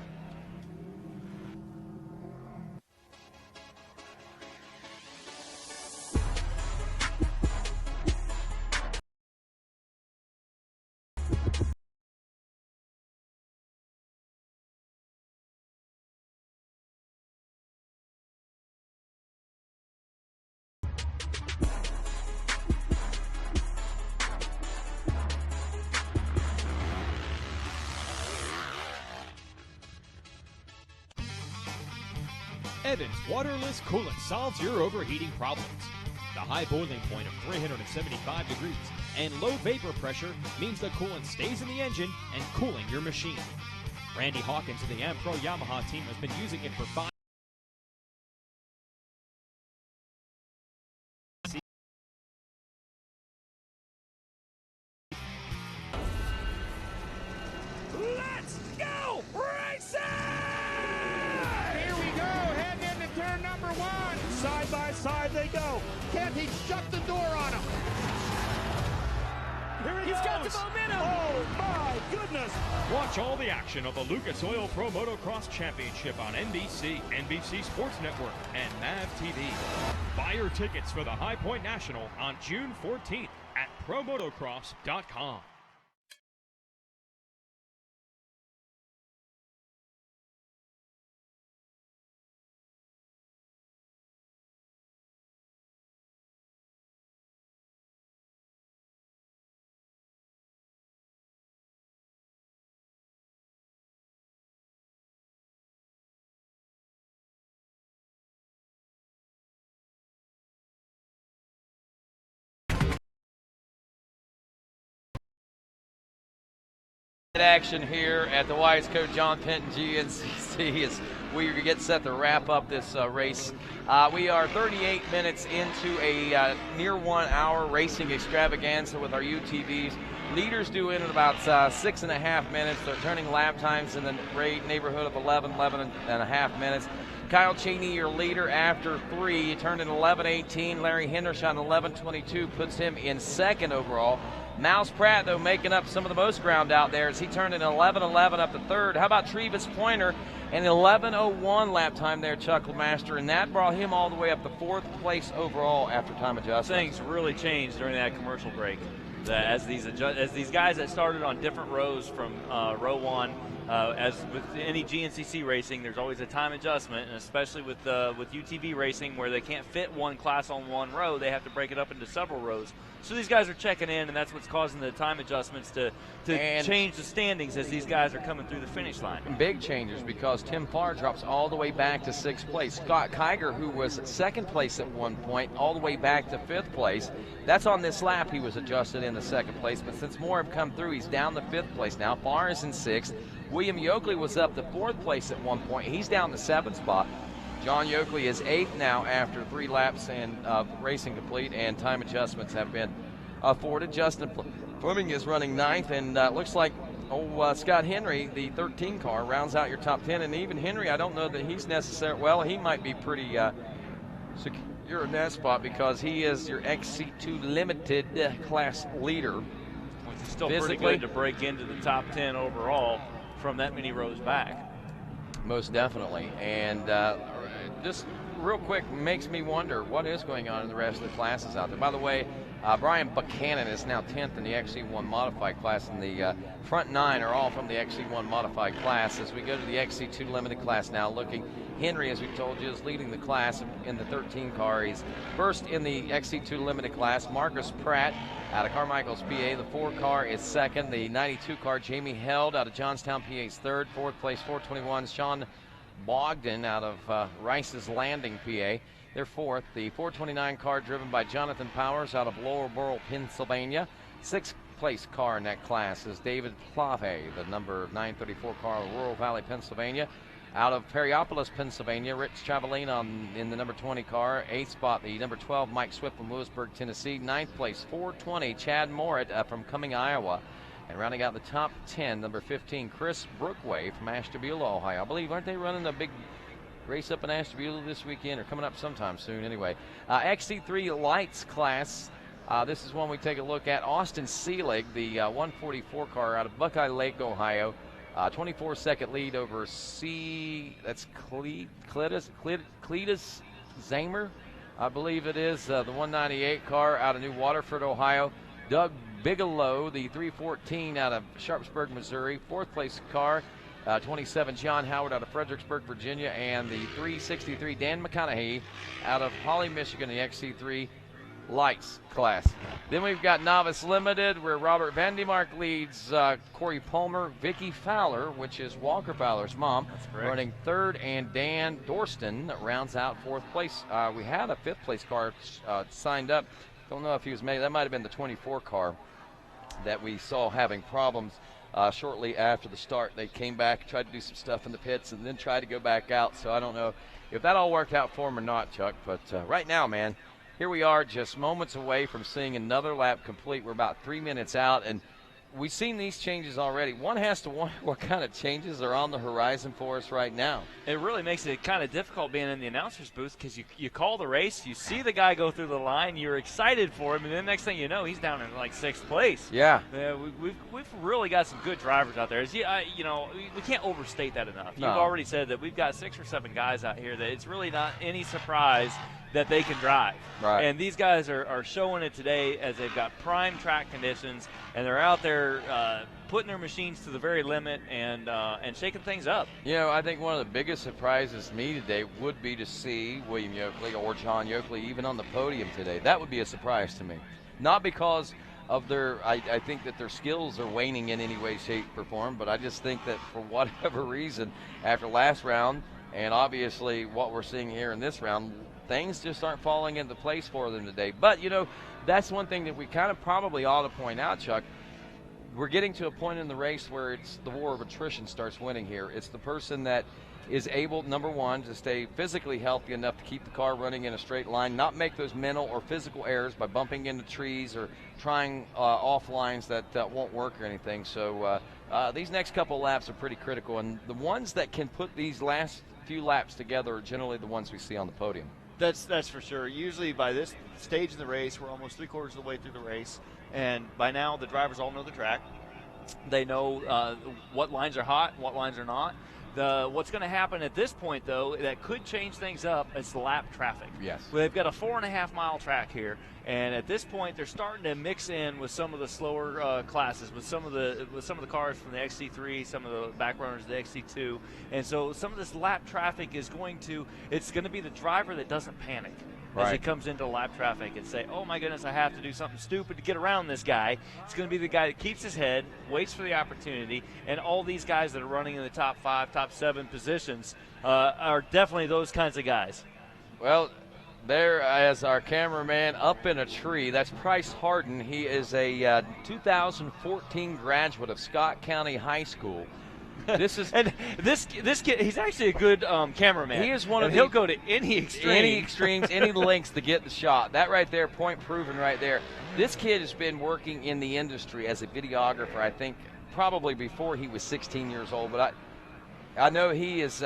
Evans waterless coolant solves your overheating problems. The high boiling point of 375 degrees and low vapor pressure means the coolant stays in the engine and cooling your machine. Randy Hawkins of the Ampro Yamaha team has been using it for 5 Let's go racing! Here we go, heading into turn number 1. Side by side they go. Can't he shut the door on him? Here he goes. He's got the momentum. Oh my goodness. Watch all the action of the Lucas Oil Pro Motocross Championship on NBC, NBC Sports Network, and MAV TV. Buy your tickets for the High Point National on June 14th at promotocross.com. Action here at the Wise Coat John Penton GNCC as we get set to wrap up this race. We are 38 minutes into a near 1 hour racing extravaganza with our UTVs. Leaders due in at about 6.5 minutes. They're turning lap times in the neighborhood of 11 and a half minutes. Kyle Cheney, your leader after 3. He turned in 11:18. Larry Hendershot 11:22 puts him in second overall. Mouse Pratt, though, making up some of the most ground out there as he turned in 11:11 up to third. How about Trevis Pointer? An 11:01 lap time there, Chuckmaster, and that brought him all the way up to fourth place overall after time adjustment. Things really changed during that commercial break. that as these guys that started on different rows from row 1, as with any GNCC racing, there's always a time adjustment, and especially with UTV racing where they can't fit one class on one row, they have to break it up into several rows. So these guys are checking in, and that's what's causing the time adjustments to change the standings as these guys are coming through the finish line. Big changes because Tim Farr drops all the way back to 6th place. Scott Kiger, who was 2nd place at one point, all the way back to 5th place. That's on this lap. He was adjusted into 2nd place, but since more have come through, he's down to 5th place now. Farr is in 6th. William Yoakley was up to 4th place at one point. He's down to 7th spot. John Yoakley is 8th now after 3 laps and racing complete, and time adjustments have been afforded. Justin Fleming is running 9th, and looks like Scott Henry, the 13 car, rounds out your top 10. And even Henry, I don't know that he's necessary. Well, he might be pretty secure in that spot because he is your XC2 limited class leader. Which is still pretty good to break into the top 10 overall from that many rows back. Most definitely. And just real quick, makes me wonder what is going on in the rest of the classes out there. By the way, Brian Buchanan is now 10th in the XC1 modified class, and the front 9 are all from the XC1 modified class. As we go to the XC2 limited class now, looking, Henry, as we told you, is leading the class in the 13 car. He's first in the XC2 limited class. Marcus Pratt out of Carmichael's, PA. The 4 car is 2nd. The 92 car, Jamie Held out of Johnstown, PA, is 3rd. 4th place, 421, Sean Bogdan out of Rice's Landing, PA. They're 4th. The 429 car driven by Jonathan Powers out of Laurelboro, Pennsylvania. 6th place car in that class is David Plave, the number 934 car of Rural Valley, Pennsylvania. Out of Perryopolis, Pennsylvania, Rich Chavalin in the number 20 car. 8th spot, the number 12, Mike Swift from Lewisburg, Tennessee. 9th place, 420, Chad Morit from Cumming, Iowa. And rounding out the top 10, number 15, Chris Brookway from Ashtabula, Ohio. I believe, aren't they running a big race up in Ashtabula this weekend, or coming up sometime soon anyway? XC3 Lights class. This is one we take a look at. Austin Seelig, the 144 car out of Buckeye Lake, Ohio. 24-second lead over that's Cletus Zamer, I believe it is, the 198 car out of New Waterford, Ohio. Doug Bigelow, the 314 out of Sharpsburg, Missouri. 4th place car, 27, John Howard out of Fredericksburg, Virginia. And the 363, Dan McConaughey out of Holly, Michigan, the XC3 Lights class. Then we've got Novice Limited, where Robert Vandemark leads Corey Palmer, Vicky Fowler, which is Walker Fowler's mom, running 3rd, and Dan Dorston rounds out 4th place. We had a 5th place car signed up. Don't know if he was made. That might have been the 24 car that we saw having problems shortly after the start. They came back, tried to do some stuff in the pits, and then tried to go back out. So I don't know if that all worked out for him or not, Chuck. But right now, man, here we are just moments away from seeing another lap complete. We're about 3 minutes out, and we've seen these changes already. One has to wonder what kind of changes are on the horizon for us right now. It really makes it kind of difficult being in the announcer's booth because you call the race, you see the guy go through the line, you're excited for him, and then next thing you know, he's down in like 6th place. Yeah. We've really got some good drivers out there. We can't overstate that enough. No. You've already said that we've got 6 or 7 guys out here that it's really not any surprise that they can drive. Right. And these guys are showing it today as they've got prime track conditions, and they're out there putting their machines to the very limit and shaking things up. You know, I think one of the biggest surprises to me today would be to see William Yoakley or John Yoakley even on the podium today. That would be a surprise to me. Not because of I think that their skills are waning in any way, shape, or form, but I just think that for whatever reason, after last round, and obviously what we're seeing here in this round, things just aren't falling into place for them today. But, you know, that's one thing that we kind of probably ought to point out, Chuck. We're getting to a point in the race where it's the war of attrition starts winning here. It's the person that is able, number one, to stay physically healthy enough to keep the car running in a straight line, not make those mental or physical errors by bumping into trees or trying off lines that won't work or anything. So these next couple of laps are pretty critical, and the ones that can put these last few laps together are generally the ones we see on the podium. That's for sure. Usually by this stage in the race, we're almost 3/4 of the way through the race, and by now the drivers all know the track. They know what lines are hot, what lines are not. What's going to happen at this point, though, that could change things up is the lap traffic. Yes. Well, they've got a 4.5-mile track here, and at this point, they're starting to mix in with some of the slower classes, with some of the cars from the XC3, some of the back runners, the XC2, and so some of this lap traffic is going to be the driver that doesn't panic. As he comes into lap traffic and say, oh my goodness, I have to do something stupid to get around this guy. It's going to be the guy that keeps his head, waits for the opportunity, and all these guys that are running in the top 5, top 7 positions are definitely those kinds of guys. Well, there as our cameraman up in a tree, that's Price Harden. He is a 2014 graduate of Scott County High School. This is and this kid. He's actually a good cameraman. He is one of he'll go to any extremes, any lengths to get the shot. That right there, point proven right there. This kid has been working in the industry as a videographer, I think, probably before he was 16 years old. But I know he has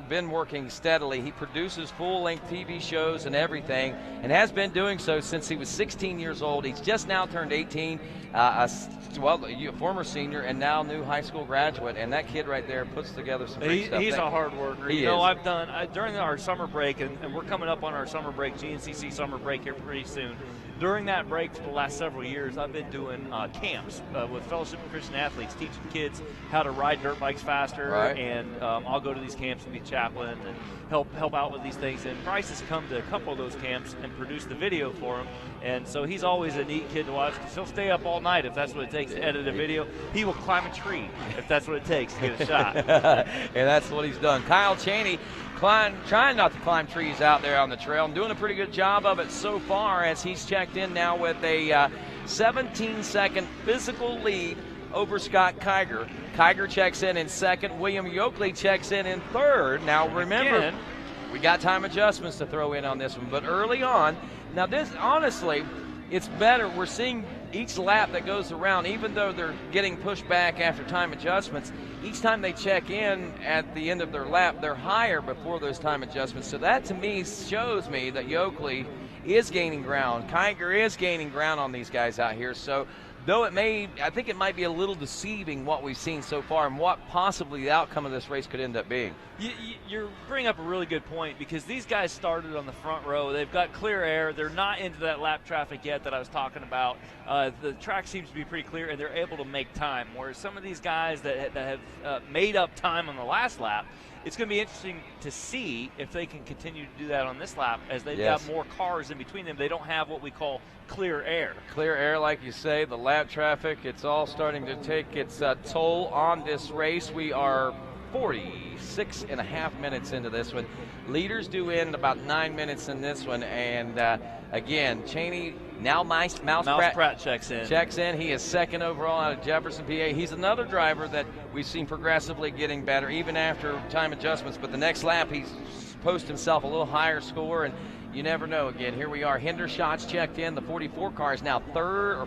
been working steadily. He produces full-length TV shows and everything, and has been doing so since he was 16 years old. He's just now turned 18, a former senior and now new high school graduate. And that kid right there puts together some great stuff. He's a hard worker. He you know, is. I've done during our summer break, and we're coming up on our summer break, GNCC summer break here pretty soon. During that break for the last several years, I've been doing camps with Fellowship of Christian Athletes, teaching kids how to ride dirt bikes faster. Right. And I'll go to these camps and be chaplain and help out with these things. And Bryce has come to a couple of those camps and produced the video for them. And so he's always a neat kid to watch because he'll stay up all night if that's what it takes to edit a video. He will climb a tree if that's what it takes to get a shot. And that's what he's done. Kyle Cheney trying not to climb trees out there on the trail and doing a pretty good job of it so far, as he's checked in now with a 17-second physical lead over Scott Kiger. Kiger checks in second. William Yoakley checks in third. Now remember, we got time adjustments to throw in on this one, but early on, now this, honestly, it's better. We're seeing each lap that goes around, even though they're getting pushed back after time adjustments, each time they check in at the end of their lap, they're higher before those time adjustments. So that, to me, shows me that Yoakley is gaining ground. Kiger is gaining ground on these guys out here. So though I think it might be a little deceiving what we've seen so far and what possibly the outcome of this race could end up being. You're bringing up a really good point, because these guys started on the front row. They've got clear air. They're not into that lap traffic yet that I was talking about. The track seems to be pretty clear, and they're able to make time, whereas some of these guys that have made up time on the last lap, it's going to be interesting to see if they can continue to do that on this lap, as they've got more cars in between them. They don't have what we call clear air. Clear air, like you say, the lap traffic, it's all starting to take its toll on this race. We are 46.5 minutes into this one. Leaders do end about 9 minutes in this one, and again, Cheney, now Mouse Pratt checks in. He is second overall out of Jefferson, PA. He's another driver that we've seen progressively getting better, even after time adjustments. But the next lap, he's posted himself a little higher score, and you never know. Again, here we are. Hendershot's checked in. The 44 car is now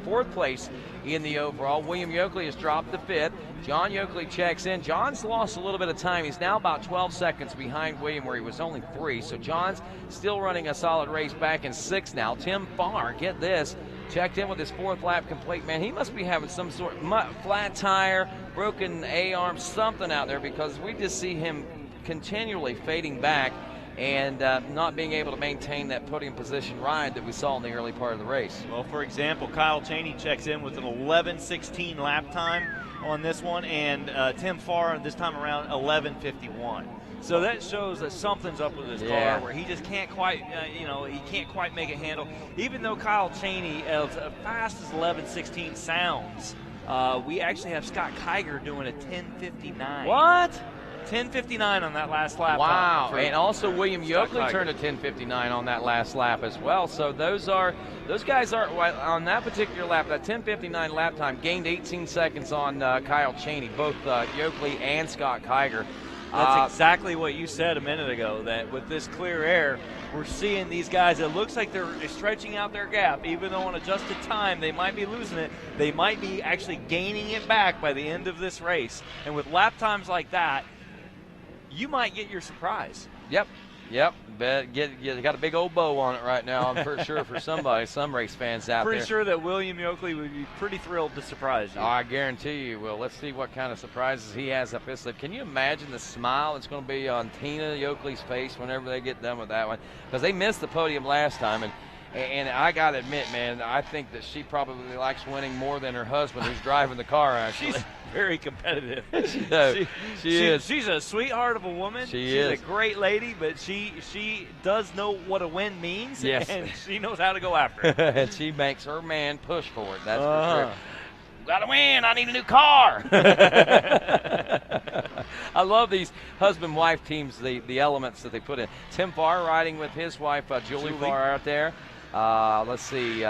fourth place in the overall. William Yoakley has dropped to fifth. John Yoakley checks in. John's lost a little bit of time. He's now about 12 seconds behind William, where he was only 3. So John's still running a solid race, back in 6th now. Tim Farr, get this, checked in with his 4th lap complete. Man, he must be having some sort of flat tire, broken A-arm, something out there, because we just see him continually fading back and not being able to maintain that podium position ride that we saw in the early part of the race. Well, for example, Kyle Cheney checks in with an 11:16 lap time on this one, and Tim Farr this time around 11:51. So that shows that something's up with his car, where he just can't quite, he can't quite make it handle. Even though Kyle Cheney, as fast as 11:16 sounds, we actually have Scott Kiger doing a 10:59. What? 10:59 on that last lap. Wow, and also William Yoakley turned a 10:59 on that last lap as well. So those guys are on that particular lap. That 10:59 lap time gained 18 seconds on Kyle Cheney, both Yoakley and Scott Kiger. That's exactly what you said a minute ago, that with this clear air, we're seeing these guys, it looks like they're stretching out their gap. Even though on adjusted time they might be losing it, they might be actually gaining it back by the end of this race. And with lap times like that, you might get your surprise. Yep. Yep, you got a big old bow on it right now, I'm for sure, for somebody, some race fans out there. Pretty sure that William Oakley would be pretty thrilled to surprise you. Oh, I guarantee you will. Let's see what kind of surprises he has up his sleeve. Can you imagine the smile that's going to be on Tina Oakley's face whenever they get done with that one? Because they missed the podium last time, and I got to admit, man, I think that she probably likes winning more than her husband who's driving the car, actually. She's very competitive. She is. She's a sweetheart of a woman. She's a great lady, but she does know what a win means, yes. and she knows how to go after it. And she makes her man push for it, that's for sure. Gotta win, I need a new car. I love these husband-wife teams, the elements that they put in. Tim Farr riding with his wife, Julie Farr, out there. Let's see.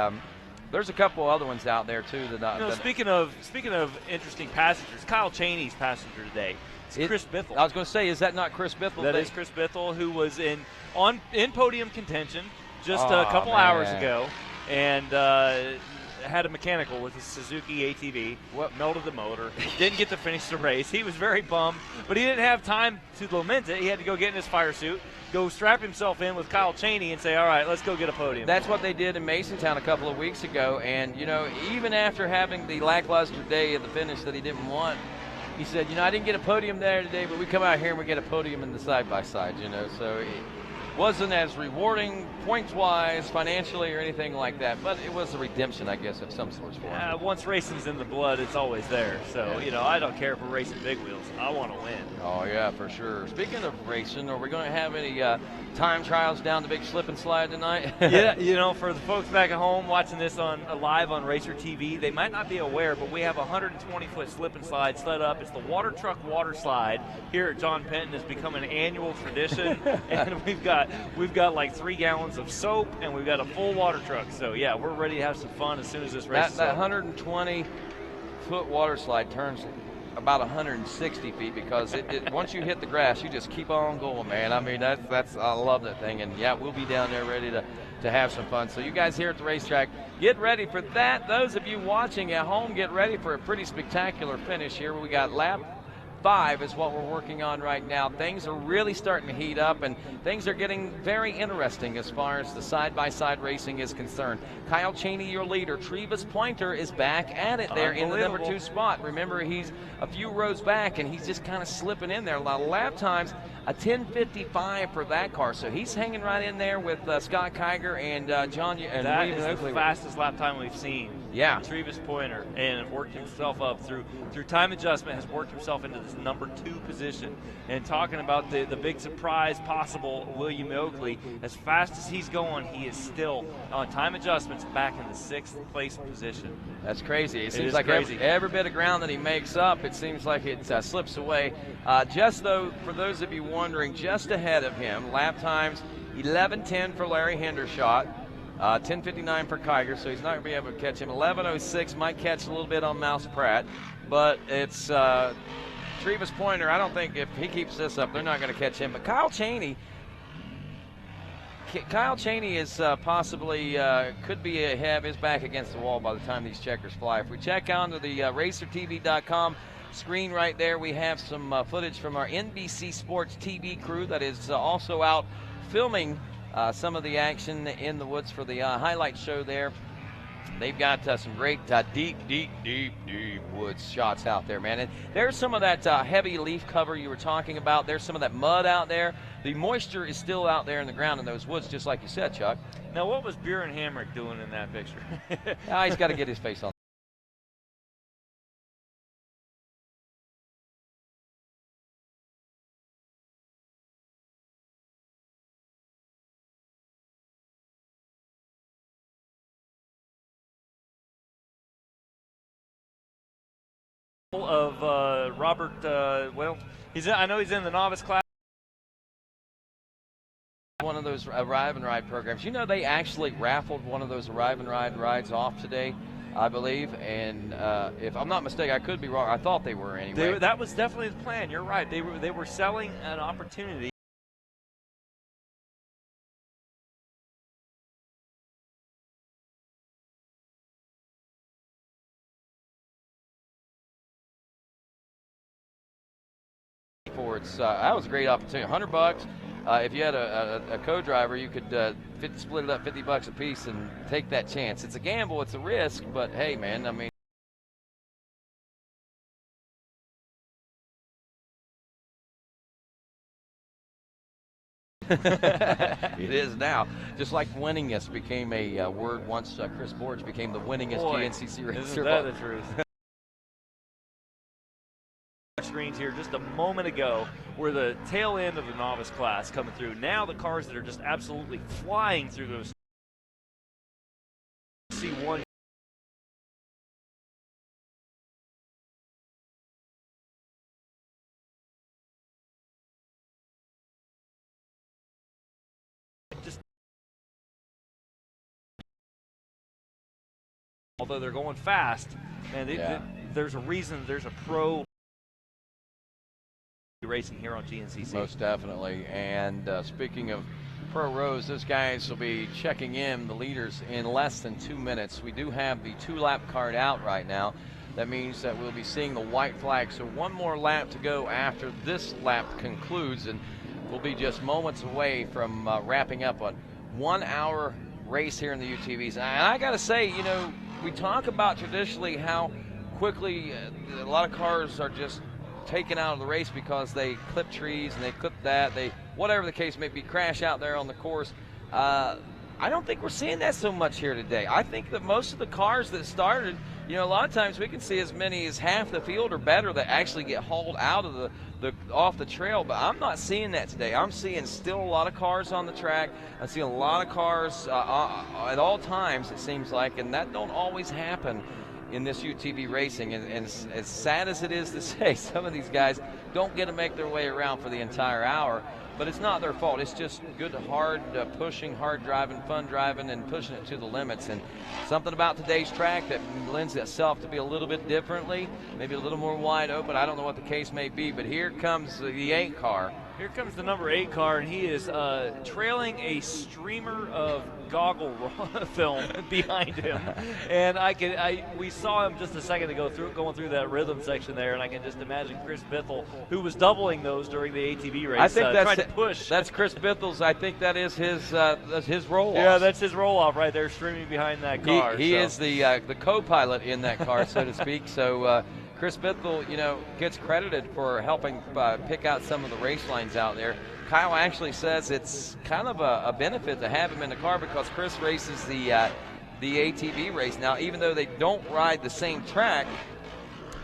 There's a couple other ones out there too. Speaking of interesting passengers, Kyle Cheney's passenger today. It's Chris Bithell. I was going to say, is that not Chris Bithell? That is Chris Bithell, who was in podium contention just a couple hours ago, and had a mechanical with his Suzuki ATV. Melted the motor. Didn't get to finish the race. He was very bummed, but he didn't have time to lament it. He had to go get in his fire suit, go strap himself in with Kyle Cheney and say, all right, let's go get a podium. That's what they did in Masontown a couple of weeks ago, and, even after having the lackluster day at the finish that he didn't want, he said, I didn't get a podium there today, but we come out here and we get a podium in the side-by-side, so it wasn't as rewarding points-wise, financially, or anything like that, but it was a redemption, I guess, of some sort for him. Once racing's in the blood, it's always there. So, I don't care if we're racing big wheels. I want to win. Oh, yeah, for sure. Speaking of racing, are we going to have any time trials down the big slip and slide tonight? Yeah, for the folks back at home watching this live on RacerTV, they might not be aware, but we have a 120-foot slip and slide set up. It's the water truck water slide here at John Penton. It's become an annual tradition, and we've got like 3 gallons of soap, and we've got a full water truck. So, yeah, we're ready to have some fun as soon as this race is over. That 120-foot water slide turns about 160 feet because once you hit the grass, you just keep on going, man. I mean, that's I love that thing, and yeah, we'll be down there ready to have some fun. So you guys here at the racetrack, get ready for that. Those of you watching at home, get ready for a pretty spectacular finish here. We got lap 5 is what we're working on right now. Things are really starting to heat up, and things are getting very interesting as far as the side-by-side racing is concerned. Kyle Cheney, your leader. Trevis Pointer is back at it there in the number 2 spot. Remember, he's a few rows back, and he's just kind of slipping in there. A lot of lap times, a 10:55 for that car, so he's hanging right in there with Scott Kiger and John. And that is the fastest lap time we've seen. Yeah, Trevis Pointer, and worked himself up through time adjustment, has worked himself into this number 2 position. And talking about the big surprise possible, William Oakley, as fast as he's going, he is still on time adjustments back in the 6th place position. That's crazy. It seems like every bit of ground that he makes up, it seems like it slips away. Just though, for those of you wondering, just ahead of him, lap times 11:10 for Larry Hendershot. 10:59 for Kiger, so he's not going to be able to catch him. 11:06 might catch a little bit on Mouse Pratt, but it's Trevis Pointer. I don't think if he keeps this up, they're not going to catch him. But Kyle Cheney is possibly could have his back against the wall by the time these checkers fly. If we check onto the RacerTV.com screen right there, we have some footage from our NBC Sports TV crew that is also out filming some of the action in the woods for the highlight show there. They've got some great deep woods shots out there, man. And there's some of that heavy leaf cover you were talking about. There's some of that mud out there. The moisture is still out there in the ground in those woods, just like you said, Chuck. Now, what was Buren Hamrick doing in that picture? He's got to get his face on. Of Robert, I know he's in the novice class. One of those arrive and ride programs. They actually raffled one of those arrive and ride rides off today, I believe. And if I'm not mistaken, I could be wrong. I thought they were anyway. That was definitely the plan. You're right. They were selling an opportunity. That was a great opportunity. $100 if you had a co-driver, you could split it up $50 a piece and take that chance. It's a gamble, it's a risk, but hey, man, I mean. It is now. Just like winningest became a word once Chris Borge became the winningest GNCC racer. Isn't that the truth? Screens here just a moment ago were the tail end of the novice class coming through. Now the cars that are just absolutely flying through those C1. Just although they're going fast, and there's a reason there's a pro racing here on GNCC. Most definitely. And speaking of pro rows, those guys will be checking in the leaders in less than 2 minutes. We do have the 2-lap card out right now. That means that we'll be seeing the white flag. So one more lap to go after this lap concludes, and we'll be just moments away from wrapping up a 1-hour race here in the UTVs. And I got to say, you know, we talk about traditionally how quickly a lot of cars are just taken out of the race because they clip trees and they clip that, they whatever the case may be, crash out there on the course. I don't think we're seeing that so much here today. I think that most of the cars that started, you know, a lot of times we can see as many as half the field or better that actually get hauled out of off the trail, but I'm not seeing that today. I'm seeing still a lot of cars on the track. I see a lot of cars at all times, it seems like, and that don't always happen in this UTV racing, and as sad as it is to say, some of these guys don't get to make their way around for the entire hour, but it's not their fault. It's just good, hard pushing, hard driving, fun driving, and pushing it to the limits. And something about today's track that lends itself to be a little bit differently, maybe a little more wide open. I don't know what the case may be, but here comes the 8 car. Here comes the number 8 car, and he is trailing a streamer of goggle film behind him. And we saw him just a second ago going through that rhythm section there, and I can just imagine Chris Bithell, who was doubling those during the ATV race. I think trying to push. That's Chris Bithell's. I think that is his roll-off. Yeah, that's his roll-off right there, streaming behind that car. He is the co-pilot in that car, so to speak. So. Chris Bithell, you know, gets credited for helping pick out some of the race lines out there. Kyle actually says it's kind of a benefit to have him in the car because Chris races the ATV race. Now, even though they don't ride the same track,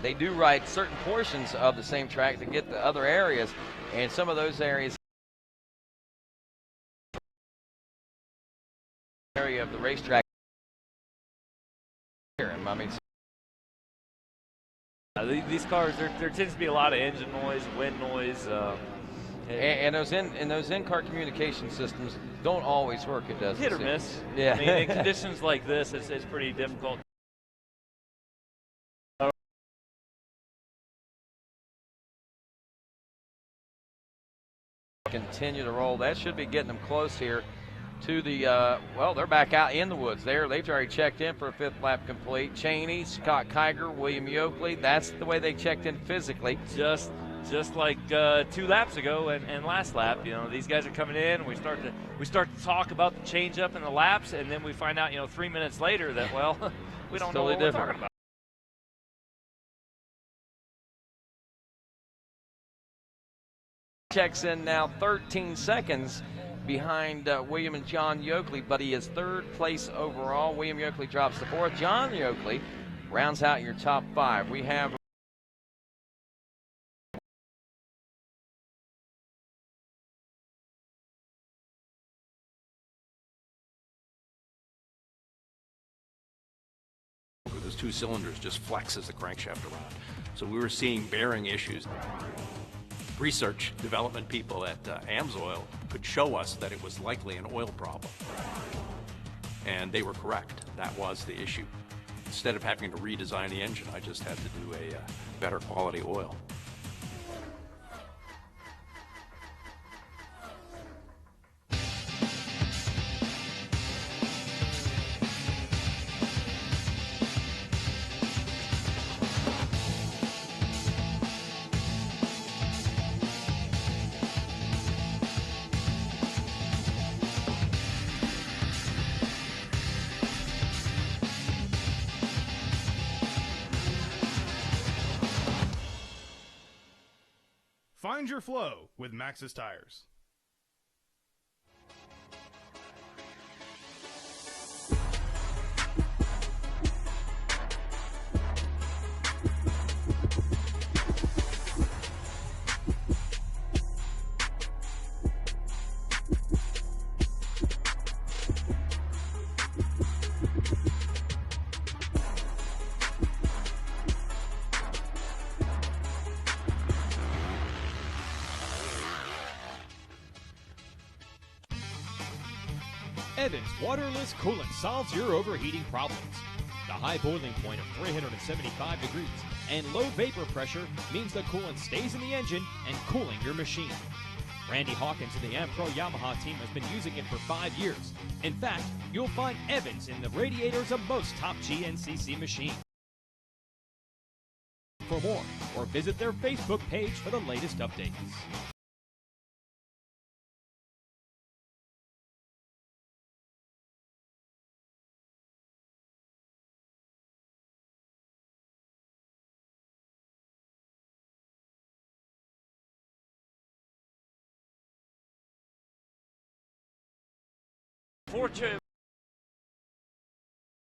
they do ride certain portions of the same track to get to other areas, and some of those areas area of the racetrack. I mean. These cars, there tends to be a lot of engine noise, wind noise. And those in-car communication systems don't always work, it doesn't. Hit or miss. Yeah. I mean, in conditions like this, it's pretty difficult. Continue to roll. That should be getting them close here to the, well, they're back out in the woods there. They've already checked in for a 5th lap complete. Cheney, Scott Kiger, William Yoakley, that's the way they checked in physically. Just like 2 laps ago and last lap, you know, these guys are coming in, and we start to talk about the change up in the laps, and then we find out, you know, 3 minutes later that, well, we don't know what we're talking about. Checks in now 13 seconds behind William and John Yoakley, but he is 3rd place overall. William Yoakley drops to 4th. John Yoakley rounds out your top 5. We have those 2 cylinders just flex as the crankshaft around. So we were seeing bearing issues. Research development people at AMSOIL could show us that it was likely an oil problem. And they were correct. That was the issue. Instead of having to redesign the engine, I just had to do a better quality oil. Find your flow with Maxxis tires. Evans waterless coolant solves your overheating problems. The high boiling point of 375 degrees and low vapor pressure means the coolant stays in the engine and cooling your machine. Randy Hawkins and the AmPro Yamaha team has been using it for 5 years. In fact, you'll find Evans in the radiators of most top GNCC machines. For more, or visit their Facebook page for the latest updates. Fortunately,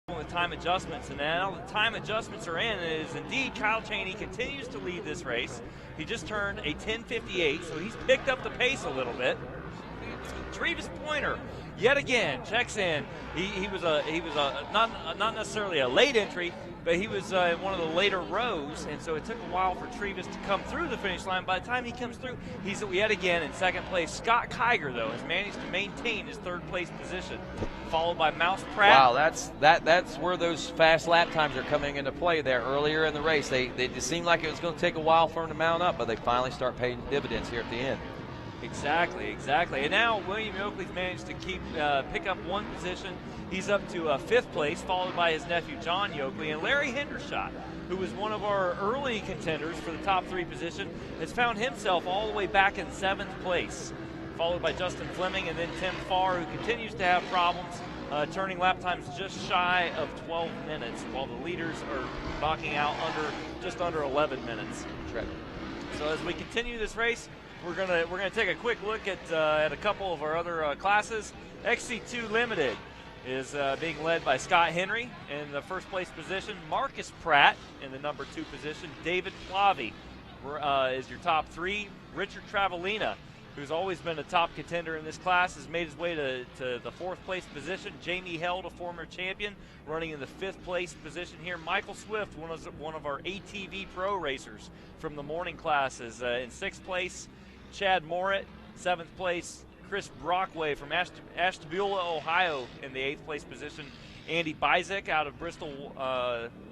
with time adjustments, and now the time adjustments are in, is indeed Kyle Cheney continues to lead this race. He just turned a 10:58, so he's picked up the pace a little bit. Travis Pointer, yet again, checks in. He was not necessarily a late entry, but he was in one of the later rows, and so it took a while for Travis to come through the finish line. By the time he comes through, he's yet again in second place. Scott Kiger, though, has managed to maintain his third place position, followed by Mouse Pratt. Wow, that's where those fast lap times are coming into play there earlier in the race. They just seemed like it was going to take a while for them to mount up, but they finally start paying dividends here at the end. Exactly. And now William Yoakley's managed to pick up one position. He's up to fifth place, followed by his nephew John Yoakley. And Larry Hendershot, who was one of our early contenders for the top 3 position, has found himself all the way back in 7th place, followed by Justin Fleming and then Tim Farr, who continues to have problems, turning lap times just shy of 12 minutes, while the leaders are knocking out just under 11 minutes. So as we continue this race, we're gonna take a quick look at a couple of our other classes. XC2 Limited is being led by Scott Henry in the first place position. Marcus Pratt in the number 2 position. David Flavi is your top 3. Richard Travelina, who's always been a top contender in this class, has made his way to the 4th place position. Jamie Held, a former champion, running in the 5th place position here. Michael Swift, one of our ATV pro racers from the morning class, is in 6th place. Chad Morit, 7th place. Chris Brockway from Ashtabula, Ohio, in the 8th place position. Andy Bizek out of Bristol,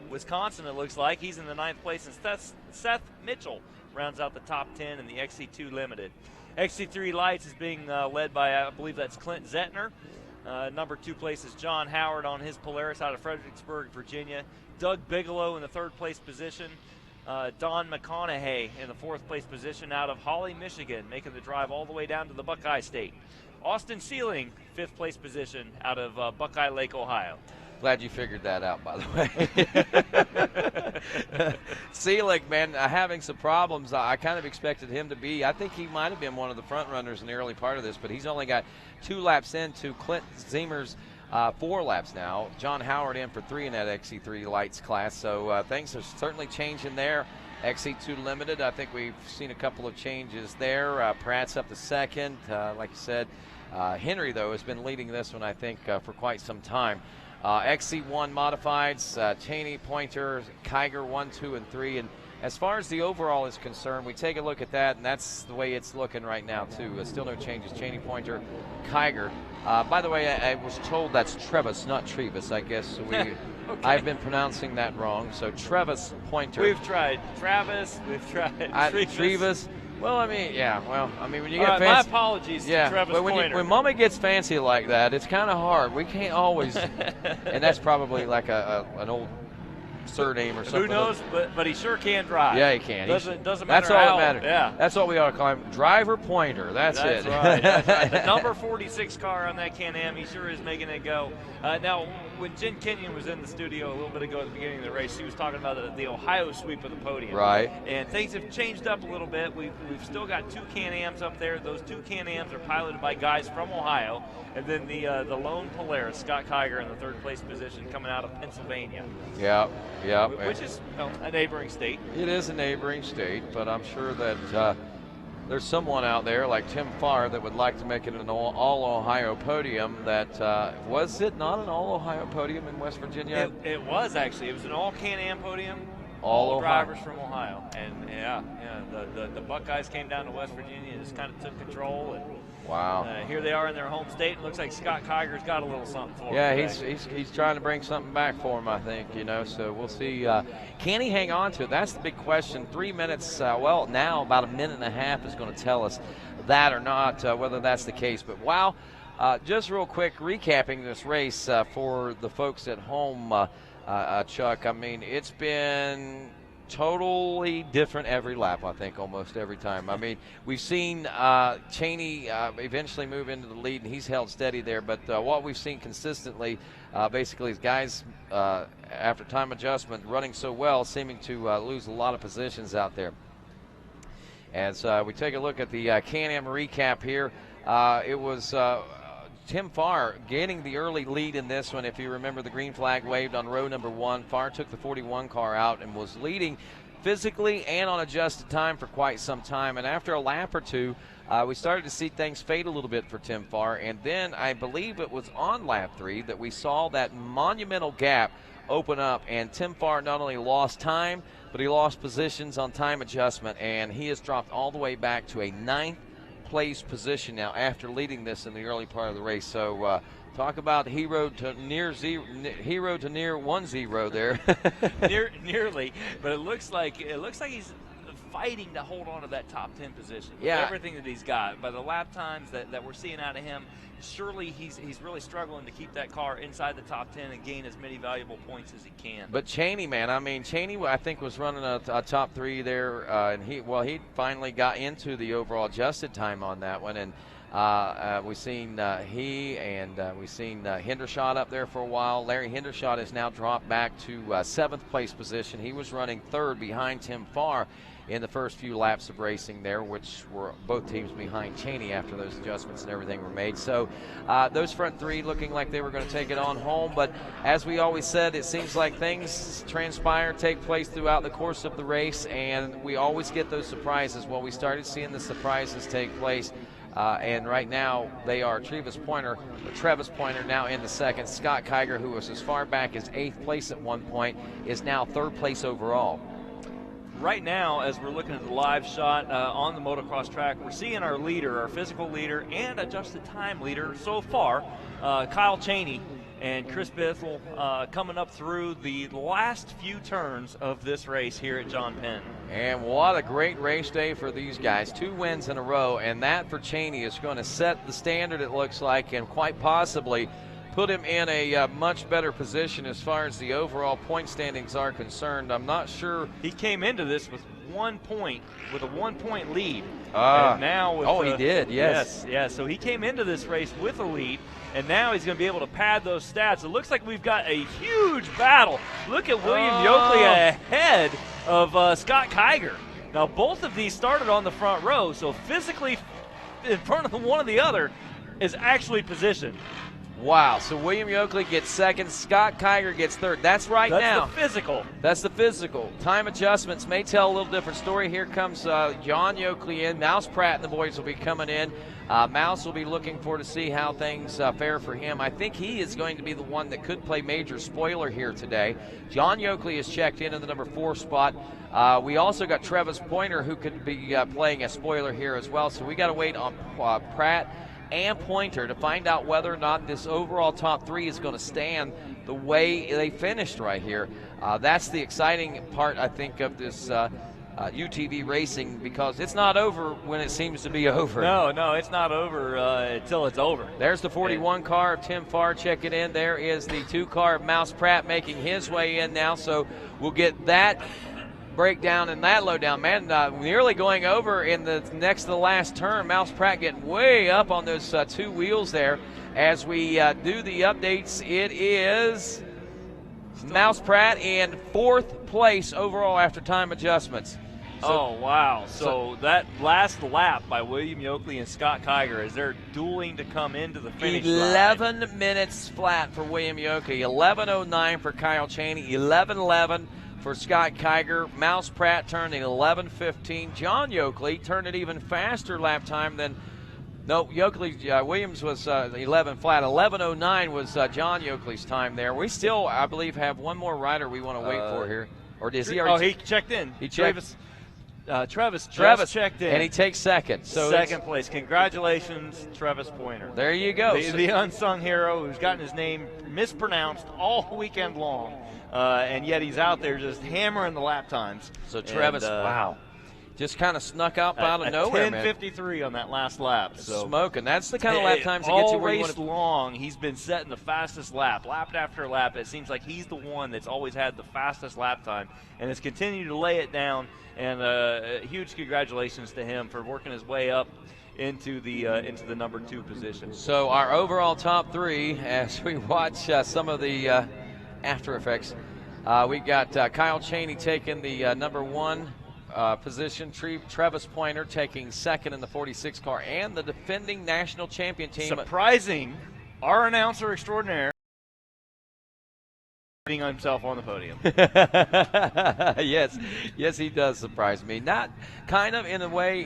Wisconsin, it looks like. He's in the 9th place. And Seth Mitchell rounds out the top 10 in the XC2 Limited. XC3 Lights is being led by, I believe that's Clint Zettner. Number 2 place is John Howard on his Polaris out of Fredericksburg, Virginia. Doug Bigelow in the 3rd place position. Don McConaughey in the 4th place position out of Holly, Michigan, making the drive all the way down to the Buckeye State. Austin Sealing, 5th place position out of Buckeye Lake, Ohio. Glad you figured that out, by the way. Seelig, man, having some problems. I kind of expected him to be. I think he might have been one of the front runners in the early part of this, but he's only got 2 laps into Clint Zemer's 4 laps now. John Howard in for 3 in that XC3 Lights class. So things are certainly changing there. XC2 Limited, I think we've seen a couple of changes there. Pratt's up to 2nd. Like you said, Henry, though, has been leading this one, I think, for quite some time. XC1 Modifieds, Cheney, Pointer, Kiger 1, 2, and 3. And as far as the overall is concerned, we take a look at that, and that's the way it's looking right now, too. Still no changes. Cheney, Pointer, Kiger. By the way, I was told that's Trevis, not Trevis, I guess. Okay. I've been pronouncing that wrong. So Trevis, Pointer. We've tried Travis. We've tried Trevis. Well, I mean, yeah. Well, I mean, when you get fancy. My apologies to Travis but Pointer. When Mommy gets fancy like that, it's kind of hard. We can't always. And that's probably like an old surname or something. Who knows? But he sure can drive. Yeah, he can. Doesn't matter. That's all that matters. Yeah. That's what we ought to call him. Driver Pointer. That's it. Right. That's right. The number 46 car on that Can-Am, he sure is making it go. Now, when Jen Kenyon was in the studio a little bit ago at the beginning of the race, she was talking about the Ohio sweep of the podium. Right. And things have changed up a little bit. We've still got 2 Can-Ams up there. Those 2 Can-Ams are piloted by guys from Ohio. And then the lone Polaris, Scott Kiger, in the 3rd place position coming out of Pennsylvania. Yeah. Which is a neighboring state. It is a neighboring state, but I'm sure that there's someone out there like Tim Farr that would like to make it an all-Ohio podium. That was it not an all-Ohio podium in West Virginia? It was actually. It was an all Can-Am podium. All drivers from Ohio, and the Buckeyes came down to West Virginia and just kind of took control. And wow. Here they are in their home state. It looks like Scott Kiger's got a little something for him. Yeah, he's trying to bring something back for him, I think. So we'll see. Can he hang on to it? That's the big question. 3 minutes. Well, now about a minute and a half is going to tell us that or not, whether that's the case. But wow, just real quick, recapping this race for the folks at home. Chuck, I mean, it's been totally different every lap, I think, almost every time. I mean, we've seen Cheney eventually move into the lead, and he's held steady there. But what we've seen consistently, basically, is guys, after time adjustment, running so well, seeming to lose a lot of positions out there. As we take a look at the Can-Am recap here, it was Tim Farr getting the early lead in this one. If you remember, the green flag waved on row number 1. Farr took the 41 car out and was leading physically and on adjusted time for quite some time. And after a lap or two, we started to see things fade a little bit for Tim Farr. And then I believe it was on lap 3 that we saw that monumental gap open up. And Tim Farr not only lost time, but he lost positions on time adjustment. And he has dropped all the way back to a 9th place position now after leading this in the early part of the race. So talk about hero to near 1-0 there. Nearly, but it looks like he's fighting to hold on to that top 10 position with everything that he's got. By the lap times that we're seeing out of him, surely he's really struggling to keep that car inside the top 10 and gain as many valuable points as he can. But Cheney, man, I mean, Cheney, I think, was running a top 3 there, and he finally got into the overall adjusted time on that one. And we've seen we've seen Hendershot up there for a while. Larry Hendershot has now dropped back to 7th place position. He was running 3rd behind Tim Farr in the first few laps of racing there, which were both teams behind Cheney after those adjustments and everything were made. So those front 3 looking like they were going to take it on home. But as we always said, it seems like things transpire, take place throughout the course of the race, and we always get those surprises. Well, we started seeing the surprises take place. And right now they are Travis Pointer now in the 2nd. Scott Kiger, who was as far back as 8th place at one point, is now 3rd place overall. Right now, as we're looking at the live shot on the motocross track, we're seeing our leader, our physical leader, and adjusted time leader so far, Kyle Cheney and Chris Bithell, coming up through the last few turns of this race here at John Penn. And what a great race day for these guys. 2 wins in a row, and that for Cheney is going to set the standard, it looks like, and quite possibly put him in a much better position as far as the overall point standings are concerned. I'm not sure. He came into this with 1 point, with a 1-point lead. And now with he did, yes. Yes, so he came into this race with a lead, and now he's going to be able to pad those stats. It looks like we've got a huge battle. Look at William Yoakley ahead of Scott Kiger. Now, both of these started on the front row, so physically in front of one or the other is actually positioned. Wow, so William Yoakley gets 2nd, Scott Kiger gets 3rd. That's now. That's the physical. That's the physical. Time adjustments may tell a little different story. Here comes John Yoakley in. Mouse Pratt and the boys will be coming in. Mouse will be looking for to see how things fare for him. I think he is going to be the one that could play major spoiler here today. John Yoakley is checked in the number 4 spot. We also got Travis Pointer, who could be playing a spoiler here as well. So we got to wait on Pratt and Pointer to find out whether or not this overall top 3 is going to stand the way they finished right here. That's the exciting part, I think, of this UTV racing, because it's not over when it seems to be over. No, it's not over until it's over. There's the 41 car of Tim Farr checking in. There is the 2 car of Mouse Pratt making his way in now. So we'll get that breakdown in that lowdown, man. Nearly going over in the next to the last turn. Mouse Pratt getting way up on those two wheels there. As we do the updates, it is Mouse Pratt in 4th place overall after time adjustments. Oh, wow. So that last lap by William Yoakley and Scott Kiger as they're dueling to come into the finish 11 line. minutes flat for William Yoakley, 11:09 for Kyle Chaney, 11:11 for Scott Kiger. Mouse Pratt turned in 11:15. John Yoakley turned an even faster lap time than Williams was 11 flat. 11:09 was John Yoakley's time there. We still, I believe, have one more rider we want to wait for here. Or does he already? Oh, he checked in. He checked. Travis checked in. And he takes second. So second place. Congratulations, Travis Pointer. There you go. The unsung hero who's gotten his name mispronounced all weekend long, and yet he's out there just hammering the lap times. So Travis, wow. Just kind of snuck up out of nowhere, man. 10:53 on that last lap. So smoking. That's the kind of lap times that get you where you want to. All race long, he's been setting the fastest lap after lap. It seems like he's the one that's always had the fastest lap time, and has continued to lay it down. And huge congratulations to him for working his way up into the number 2 position. So our overall top 3, as we watch some of the after effects, we got Kyle Chaney taking the number 1 position, Travis Pointer taking 2nd in the 46 car, and the defending national champion team. Surprising, our announcer extraordinaire putting himself on the podium. yes, he does surprise me. Not kind of in a way,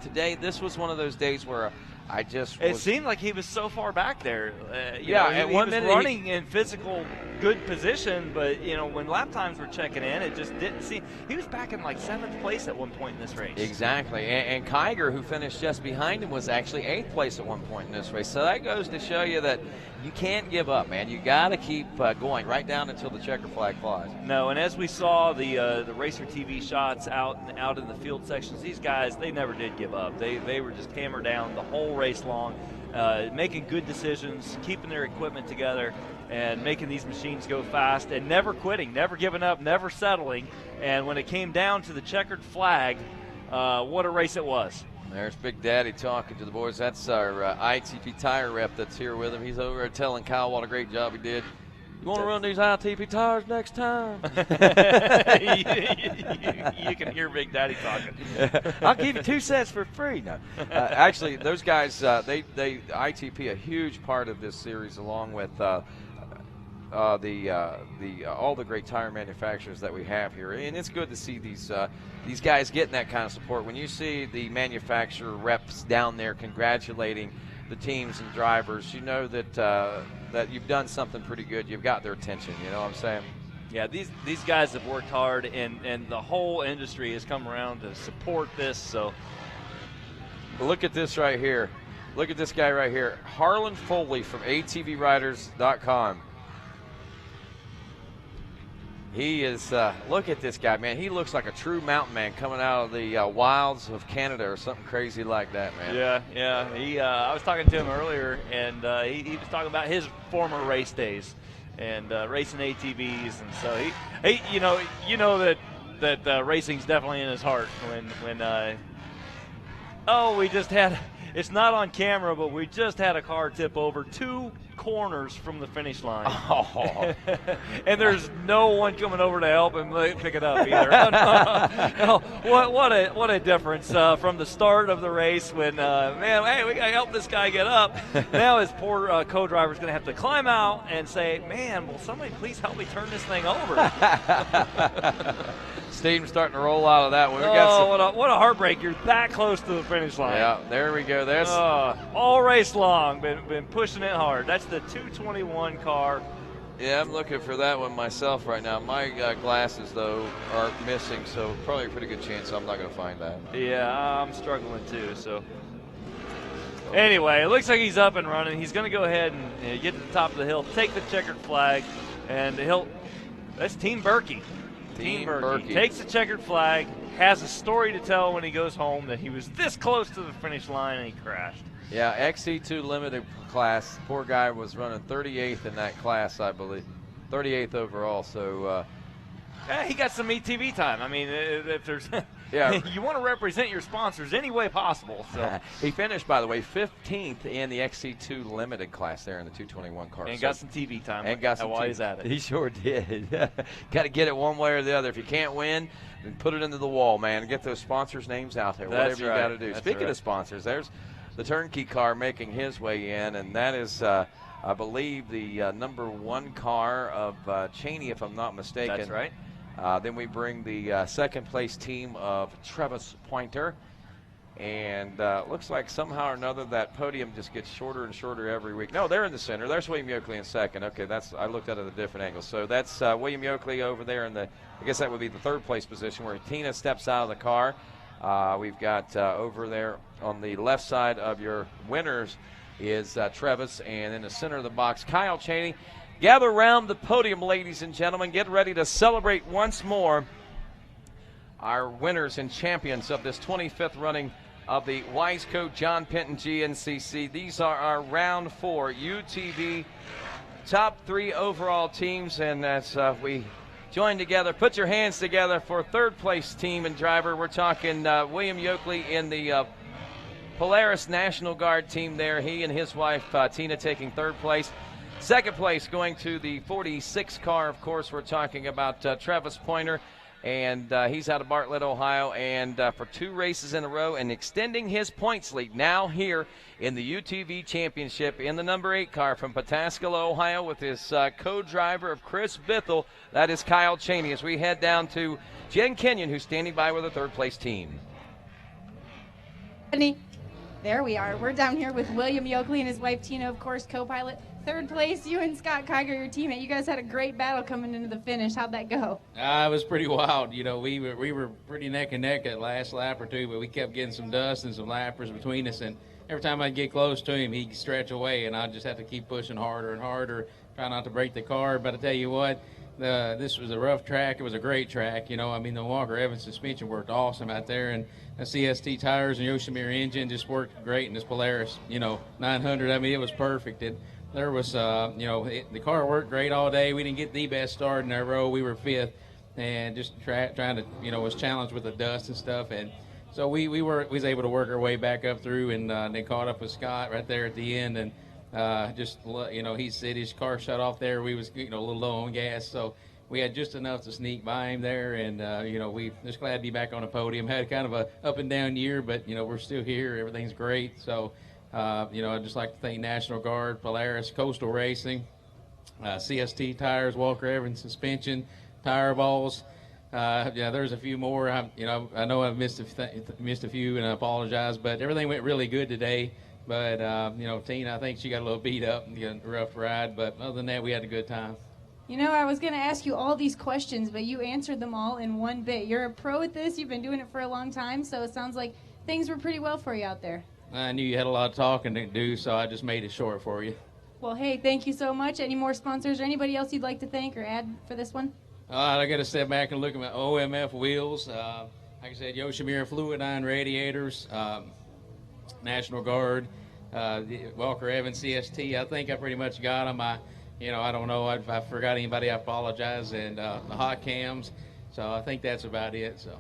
today this was one of those days where it seemed like he was so far back there. He at one was minute running in physical good position, but when lap times were checking in, it just didn't seem. He was back in like 7th place at one point in this race. Exactly, and Kiger, who finished just behind him, was actually 8th place at one point in this race. So that goes to show you that you can't give up, man. You got to keep going right down until the checker flag flies. No, and as we saw the RacerTV shots out in the field sections, these guys, they never did give up. They were just hammered down the whole race long, making good decisions, keeping their equipment together, and making these machines go fast, and never quitting, never giving up, never settling. And when it came down to the checkered flag, what a race it was. There's Big Daddy talking to the boys. That's our ITP tire rep that's here with him. He's over there telling Kyle what a great job he did. You want to run these ITP tires next time? You can hear Big Daddy talking. I'll give you 2 sets for free. No, actually, those guys, they ITP a huge part of this series, along with all the great tire manufacturers that we have here, and it's good to see these guys getting that kind of support. When you see the manufacturer reps down there congratulating the teams and drivers, you know that that you've done something pretty good. You've got their attention. You know what I'm saying? Yeah, these guys have worked hard, and the whole industry has come around to support this. So look at this right here. Look at this guy right here, Harlan Foley from ATVRiders.com. He is, look at this guy, man. He looks like a true mountain man coming out of the wilds of Canada or something crazy like that, man. Yeah. I was talking to him earlier, and he was talking about his former race days and racing ATVs. And so he you know that racing's definitely in his heart when we just had, it's not on camera, but we just had a car tip over 2 corners from the finish line. Oh. And there's no one coming over to help him pick it up either. No, what a difference from the start of the race when, hey, we got to help this guy get up. Now his poor co-driver is going to have to climb out and say, man, will somebody please help me turn this thing over? Steam's starting to roll out of that one. What a heartbreak. You're that close to the finish line. Yeah, there we go. There's all race long, been pushing it hard. That's the 221 car. Yeah, I'm looking for that one myself right now. My glasses, though, are missing, so probably a pretty good chance I'm not going to find that. Yeah, I'm struggling too. So anyway, it looks like he's up and running. He's going to go ahead and get to the top of the hill, take the checkered flag, and that's Team Berkey. Team Berkey takes the checkered flag, has a story to tell when he goes home that he was this close to the finish line and he crashed. Yeah, XC2 limited class. Poor guy was running 38th in that class, I believe. 38th overall. So He got some ETV time. I mean, if there's Yeah. you want to represent your sponsors any way possible. So He finished, by the way, 15th in the XC2 limited class there in the 221 car. and got some TV time. And got some while TV. he's at it. He sure did. Got to get it one way or the other. If you can't win, then put it into the wall, man, and get those sponsors' names out there. That's whatever you got to do. That's Speaking right. of sponsors, there's the turnkey car making his way in, and that is, I believe, the number 1 car of Cheney, if I'm not mistaken. That's right. Then we bring the second place team of Travis Pointer. And looks like somehow or another that podium just gets shorter and shorter every week. No, they're in the center. There's William Yoakley in second. Okay, I looked at it at a different angle. So that's William Yoakley over there in the, I guess that would be the third place position where Tina steps out of the car. We've got over there on the left side of your winners is Travis, and in the center of the box, Kyle Cheney. Gather around the podium, ladies and gentlemen. Get ready to celebrate once more our winners and champions of this 25th running of the Wiseco John Penton GNCC. These are our round 4 UTV top 3 overall teams, and as we join together, put your hands together for third place team and driver. We're talking William Yoakley in the Polaris National Guard team there. He and his wife Tina taking third place. Second place going to the 46 car, of course. We're talking about Travis Pointer, and he's out of Bartlett, Ohio, and for 2 races in a row and extending his points lead now here in the UTV Championship in the number 8 car from Pataskala, Ohio, with his co-driver of Chris Bithell. That is Kyle Cheney, as we head down to Jen Kenyon, who's standing by with a third place team. There we are. We're down here with William Yoakley and his wife Tina, of course, co-pilot. Third place, you and Scott Kiger, your teammate. You guys had a great battle coming into the finish. How'd that go? It was pretty wild. You know, we were pretty neck and neck at last lap or two, but we kept getting some dust and some lappers between us. And every time I'd get close to him, he'd stretch away, and I'd just have to keep pushing harder and harder, try not to break the car. But I tell you what, this was a rough track. It was a great track. You know, I mean, the Walker Evans suspension worked awesome out there, and the CST tires and Yoshimura engine just worked great in this Polaris, 900. I mean, it was perfect. There was, the car worked great all day. We didn't get the best start in our row. We were 5th, and just trying to, was challenged with the dust and stuff. And so we was able to work our way back up through, and they caught up with Scott right there at the end. And he said his car shut off there. We was, a little low on gas, so we had just enough to sneak by him there. And we just glad to be back on the podium. Had kind of a up and down year, but we're still here. Everything's great. So. I'd just like to thank National Guard, Polaris, Coastal Racing, CST tires, Walker Evans suspension, tire balls. There's a few more. I know I've missed a few, and I apologize, but everything went really good today. But Tina, I think she got a little beat up and a rough ride, but other than that, we had a good time. I was going to ask you all these questions, but you answered them all in one bit. You're a pro at this. You've been doing it for a long time, so it sounds like things were pretty well for you out there. I knew you had a lot of talking to do, so I just made it short for you. Well, hey, thank you so much. Any more sponsors or anybody else you'd like to thank or add for this one? I got to step back and look at my OMF wheels. Like I said, Yoshimura Fluidine radiators, National Guard, Walker Evans CST. I think I pretty much got them. I don't know if I forgot anybody. I apologize. And the hot cams. So I think that's about it. So.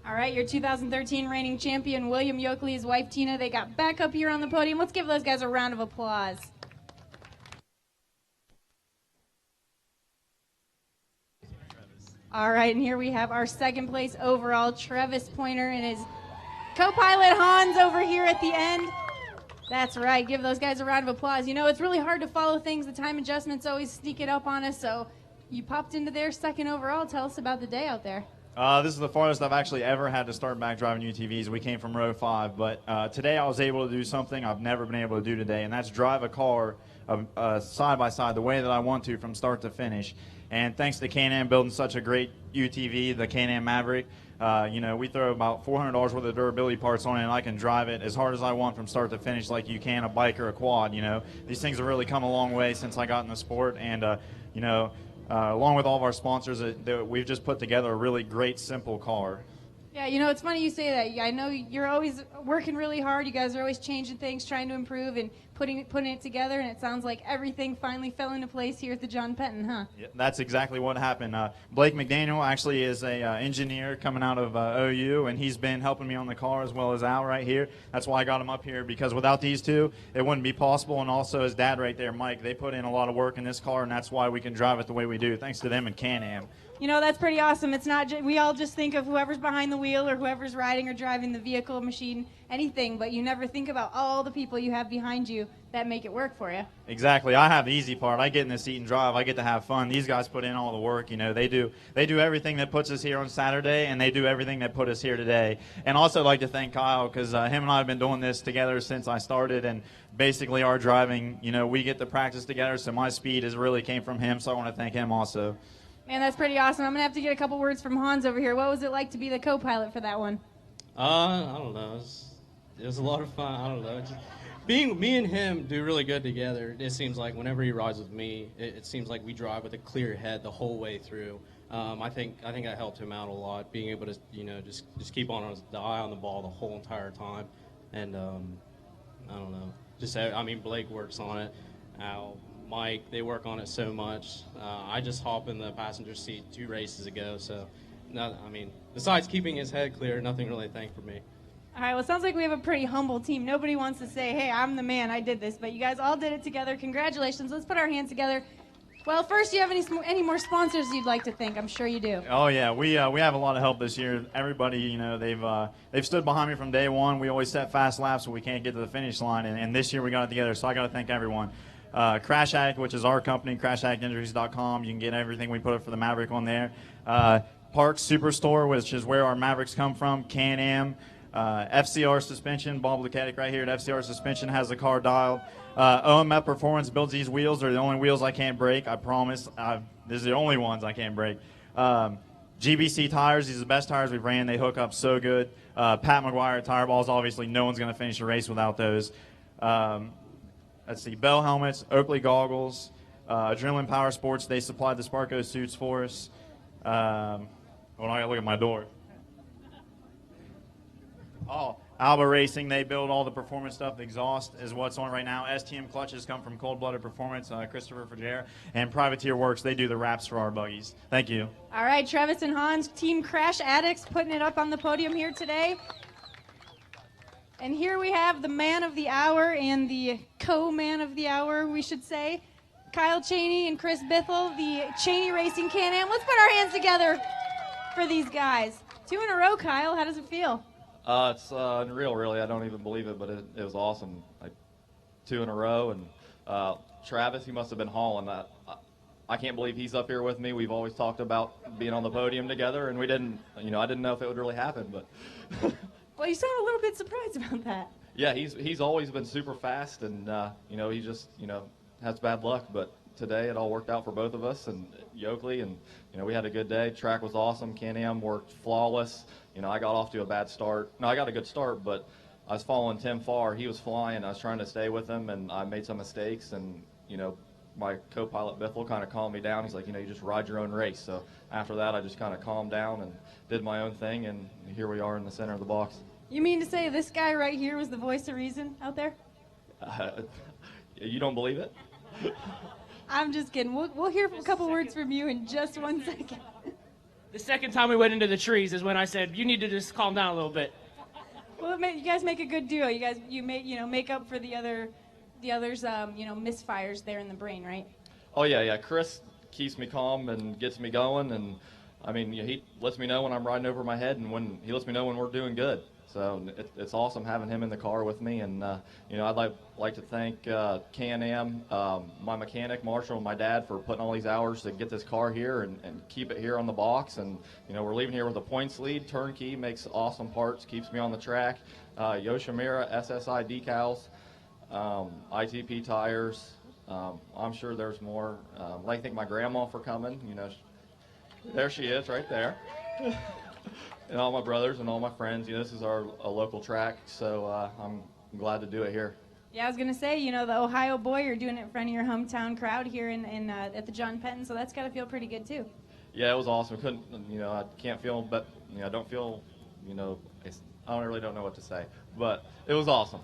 All right, your 2013 reigning champion, William Yoakley, his wife, Tina, they got back up here on the podium. Let's give those guys a round of applause. All right, and here we have our second place overall, Travis Pointer and his co-pilot Hans over here at the end. That's right, give those guys a round of applause. It's really hard to follow things. The time adjustments always sneak it up on us, so you popped into their second overall. Tell us about the day out there. This is the farthest I've actually ever had to start back driving UTVs. We came from row 5, but today I was able to do something I've never been able to do today, and that's drive a car side by side the way that I want to from start to finish. And thanks to Can-Am building such a great UTV, the Can-Am Maverick, we throw about $400 worth of durability parts on it, and I can drive it as hard as I want from start to finish like you can a bike or a quad. These things have really come a long way since I got in the sport, and along with all of our sponsors, we've just put together a really great, simple car. Yeah, you know, it's funny you say that. I know you're always working really hard. You guys are always changing things, trying to improve and putting it together, and it sounds like everything finally fell into place here at the John Penton, huh? Yeah, that's exactly what happened. Blake McDaniel actually is a engineer coming out of OU, and he's been helping me on the car as well as Al right here. That's why I got him up here, because without these two, it wouldn't be possible. And also his dad right there, Mike, they put in a lot of work in this car, and that's why we can drive it the way we do, thanks to them and Can-Am. You know, that's pretty awesome. It's not we all just think of whoever's behind the wheel or whoever's riding or driving the vehicle, machine, anything, but you never think about all the people you have behind you that make it work for you. Exactly. I have the easy part. I get in the seat and drive. I get to have fun. These guys put in all the work. You know, they do everything that puts us here on Saturday, and they do everything that put us here today. And also I'd like to thank Kyle, because him and I have been doing this together since I started, and basically our driving, you know, we get to practice together, so my speed has really came from him, so I want to thank him also. Man, that's pretty awesome. I'm going to have to get a couple words from Hans over here. What was it like to be the co-pilot for that one? I don't know. It was a lot of fun. I don't know. Just me and him do really good together. It seems like whenever he rides with me, it seems like we drive with a clear head the whole way through. I think I helped him out a lot, being able to, you know, just keep on the eye on the ball the whole entire time. And I don't know. Blake works on it. Al, Mike, they work on it so much. I just hop in the passenger seat 2 races ago, so besides keeping his head clear, nothing really to thank for me. All right, well, it sounds like we have a pretty humble team. Nobody wants to say, hey, I'm the man, I did this, but you guys all did it together. Congratulations. Let's put our hands together. Well, first, do you have any more sponsors you'd like to thank? I'm sure you do. Oh yeah, we have a lot of help this year. Everybody, you know, they've stood behind me from day one. We always set fast laps, so we can't get to the finish line, and this year we got it together. So I got to thank everyone. Crash Addict, which is our company, CrashAddictInjuries.com. You can get everything we put up for the Maverick on there. Parks Superstore, which is where our Mavericks come from. Can-Am. FCR Suspension, Bob Lukatic right here at FCR Suspension has the car dialed. OMF Performance builds these wheels. They're the only wheels I can't break, I promise. These are the only ones I can't break. GBC Tires, these are the best tires we've ran. They hook up so good. Pat McGuire Tire Balls, obviously no one's going to finish a race without those. Let's see, Bell Helmets, Oakley Goggles, Adrenaline Power Sports, they supplied the Sparko suits for us. Hold on, I gotta look at my door. Oh, Alba Racing, they build all the performance stuff. The exhaust is what's on right now. STM clutches come from Cold Blooded Performance, Christopher Fajer. And Privateer Works, they do the wraps for our buggies. Thank you. All right, Travis and Hans, Team Crash Addicts, putting it up on the podium here today. And here we have the man of the hour and the co-man of the hour, we should say, Kyle Cheney and Chris Bithell, the Cheney Racing Can-Am. Let's put our hands together for these guys. 2 in a row, Kyle. How does it feel? It's unreal, really. I don't even believe it, but it was awesome. 2 in a row, and Travis, he must have been hauling that. I can't believe he's up here with me. We've always talked about being on the podium together, and we didn't. You know, I didn't know if it would really happen, but. Well, you sound a little bit surprised about that. Yeah, he's always been super fast, and you know, he just has bad luck, but today it all worked out for both of us and Yoakley, and you know, we had a good day. Track was awesome. Can-Am worked flawless. You know, I got off to a bad start. No, I got a good start, but I was following Tim Farr. He was flying. I was trying to stay with him, and I made some mistakes, and you know, my co-pilot Bithell kind of calmed me down. He's like, you know, you just ride your own race. So after that, I just kind of calmed down and did my own thing, and here we are in the center of the box. You mean to say this guy right here was the voice of reason out there? You don't believe it? I'm just kidding. We'll hear a couple words from you in just 1 second. The second time we went into the trees is when I said, you need to just calm down a little bit. Well, you guys make a good duo. You make up for the others, misfires there in the brain, right? Oh yeah. Chris keeps me calm and gets me going, and I mean, he lets me know when I'm riding over my head, and when he lets me know when we're doing good. So it's awesome having him in the car with me, and you know, I'd like to thank Can-Am, my mechanic Marshall, and my dad for putting all these hours to get this car here and keep it here on the box. And you know, we're leaving here with a points lead. Turnkey makes awesome parts, keeps me on the track. Yoshimura SSI decals, ITP tires. I'm sure there's more. I'd like to thank my grandma for coming. You know, there she is, right there. And all my brothers and all my friends. You know, this is a local track, so I'm glad to do it here. Yeah, I was gonna say, you know, the Ohio boy, you're doing it in front of your hometown crowd here at the John Penton, so that's gotta feel pretty good too. Yeah, it was awesome. I can't feel, but you know, I don't feel you know, I really don't know what to say, but it was awesome.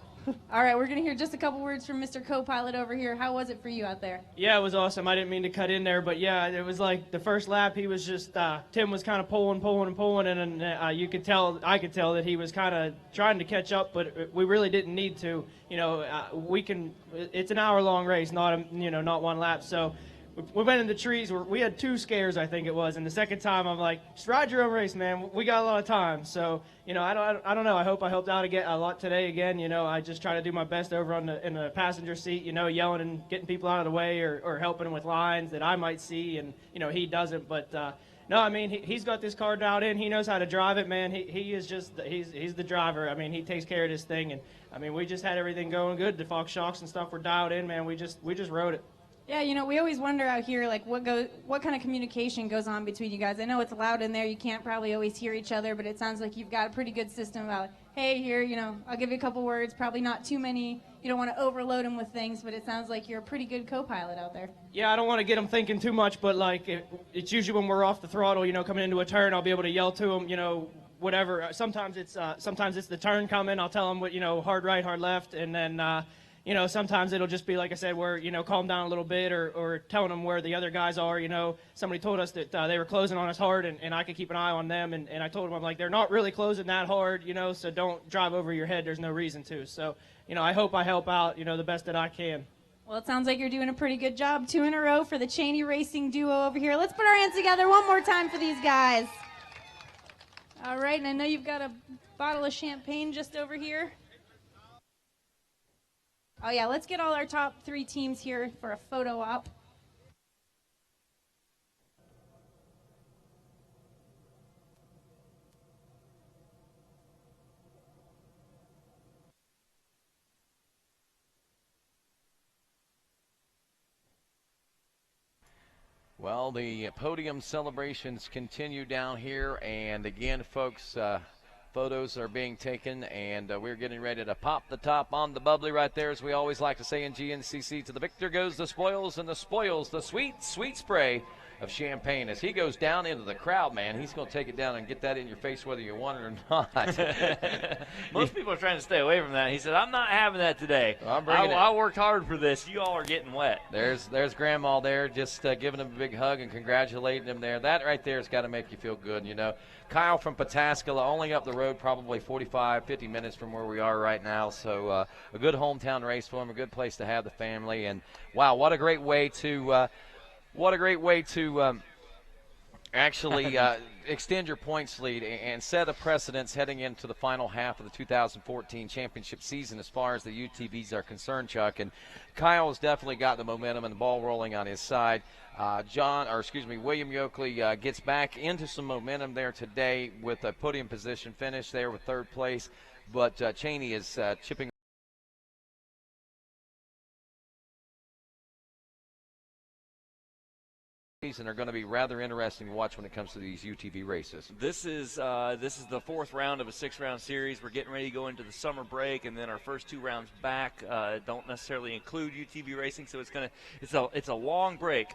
All right, we're going to hear just a couple words from Mr. Co-Pilot over here. How was it for you out there? Yeah, it was awesome. I didn't mean to cut in there, but yeah, it was like the first lap. He was just Tim was kind of pulling, and you could tell, I could tell that he was kind of trying to catch up, but we really didn't need to. You know, we can. It's an hour-long race, not not one lap. So we went in the trees. We had 2 scares, I think it was, and the second time I'm like, just ride your own race, man. We got a lot of time. So you know, I don't know. I hope I helped out a lot today again. You know, I just try to do my best over in the passenger seat. You know, yelling and getting people out of the way or helping with lines that I might see, and you know he doesn't. But no, I mean he's got this car dialed in. He knows how to drive it, man. He is just he's the driver. I mean he takes care of this thing, and I mean we just had everything going good. The Fox shocks and stuff were dialed in, man. We just rode it. Yeah, you know, we always wonder out here, like, what kind of communication goes on between you guys. I know it's loud in there. You can't probably always hear each other, but it sounds like you've got a pretty good system about, hey, here, you know, I'll give you a couple words, probably not too many. You don't want to overload them with things, but it sounds like you're a pretty good co-pilot out there. Yeah, I don't want to get them thinking too much, but, like, it's usually when we're off the throttle, you know, coming into a turn, I'll be able to yell to them, you know, whatever. Sometimes it's the turn coming. I'll tell them what, you know, hard right, hard left, and then you know, sometimes it'll just be, like I said, where, you know, calm down a little bit or telling them where the other guys are. You know, somebody told us that they were closing on us hard, and I could keep an eye on them. And I told them, I'm like, they're not really closing that hard, you know, so don't drive over your head. There's no reason to. So, you know, I hope I help out, you know, the best that I can. Well, it sounds like you're doing a pretty good job. 2 in a row for the Cheney Racing duo over here. Let's put our hands together one more time for these guys. All right, and I know you've got a bottle of champagne just over here. Oh, yeah, let's get all our top 3 teams here for a photo op. Well, the podium celebrations continue down here, and again, folks, photos are being taken, and we're getting ready to pop the top on the bubbly right there, as we always like to say in GNCC. To the victor goes the spoils, and the spoils, the sweet, sweet spray of champagne. As he goes down into the crowd, man, he's going to take it down and get that in your face whether you want it or not. Most people are trying to stay away from that. He said, I'm not having that today. I worked hard for this. You all are getting wet. There's Grandma there just giving him a big hug and congratulating him there. That right there has got to make you feel good, you know. Kyle from Pataskala, only up the road, probably 45, 50 minutes from where we are right now. So a good hometown race for him, a good place to have the family. And, wow, what a great way to actually extend your points lead and set a precedence heading into the final half of the 2014 championship season as far as the UTVs are concerned, Chuck. And Kyle has definitely got the momentum and the ball rolling on his side. William Yoakley gets back into some momentum there today with a podium position finish there with 3rd place. But Cheney is chipping and are going to be rather interesting to watch when it comes to these UTV races. This is the 4th round of a 6-round series. We're getting ready to go into the summer break, and then our first 2 rounds back don't necessarily include UTV racing, so it's a long break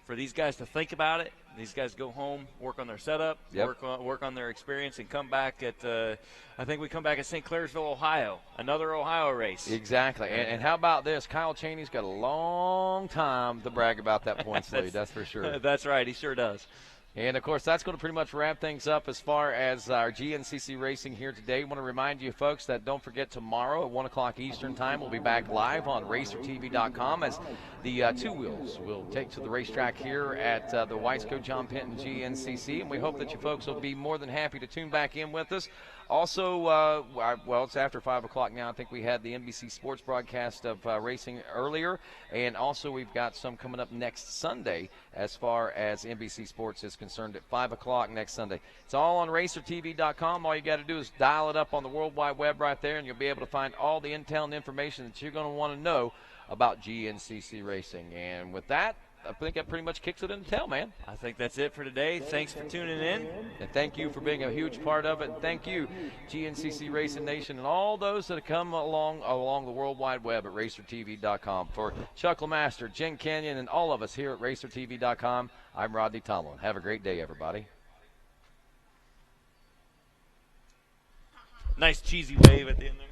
for these guys to think about it. These guys go home, work on their setup, work on their experience, and come back at I think we come back at St. Clairsville, Ohio, another Ohio race. Exactly. And how about this? Kyle Cheney's got a long time to brag about that points lead, that's for sure. That's right, he sure does. And, of course, that's going to pretty much wrap things up as far as our GNCC racing here today. I want to remind you, folks, that don't forget tomorrow at 1 o'clock Eastern Time, we'll be back live on RacerTV.com as the 2 wheels will take to the racetrack here at the Weisco John Penton GNCC. And we hope that you folks will be more than happy to tune back in with us. Also, it's after 5 o'clock now. I think we had the NBC Sports broadcast of racing earlier. And also we've got some coming up next Sunday as far as NBC Sports is concerned at 5 o'clock next Sunday. It's all on RacerTV.com. All you got to do is dial it up on the World Wide Web right there, and you'll be able to find all the intel and information that you're going to want to know about GNCC racing. And with that, I think that pretty much kicks it into tail, man. I think that's it for today. Thanks for tuning in. And thank you for being a huge part of it. And thank you, GNCC Racing Nation, and all those that have come along the World Wide Web at RacerTV.com. For Chuck LeMaster, Jen Kenyon, and all of us here at RacerTV.com, I'm Rodney Tomlin. Have a great day, everybody. Nice cheesy wave at the end there.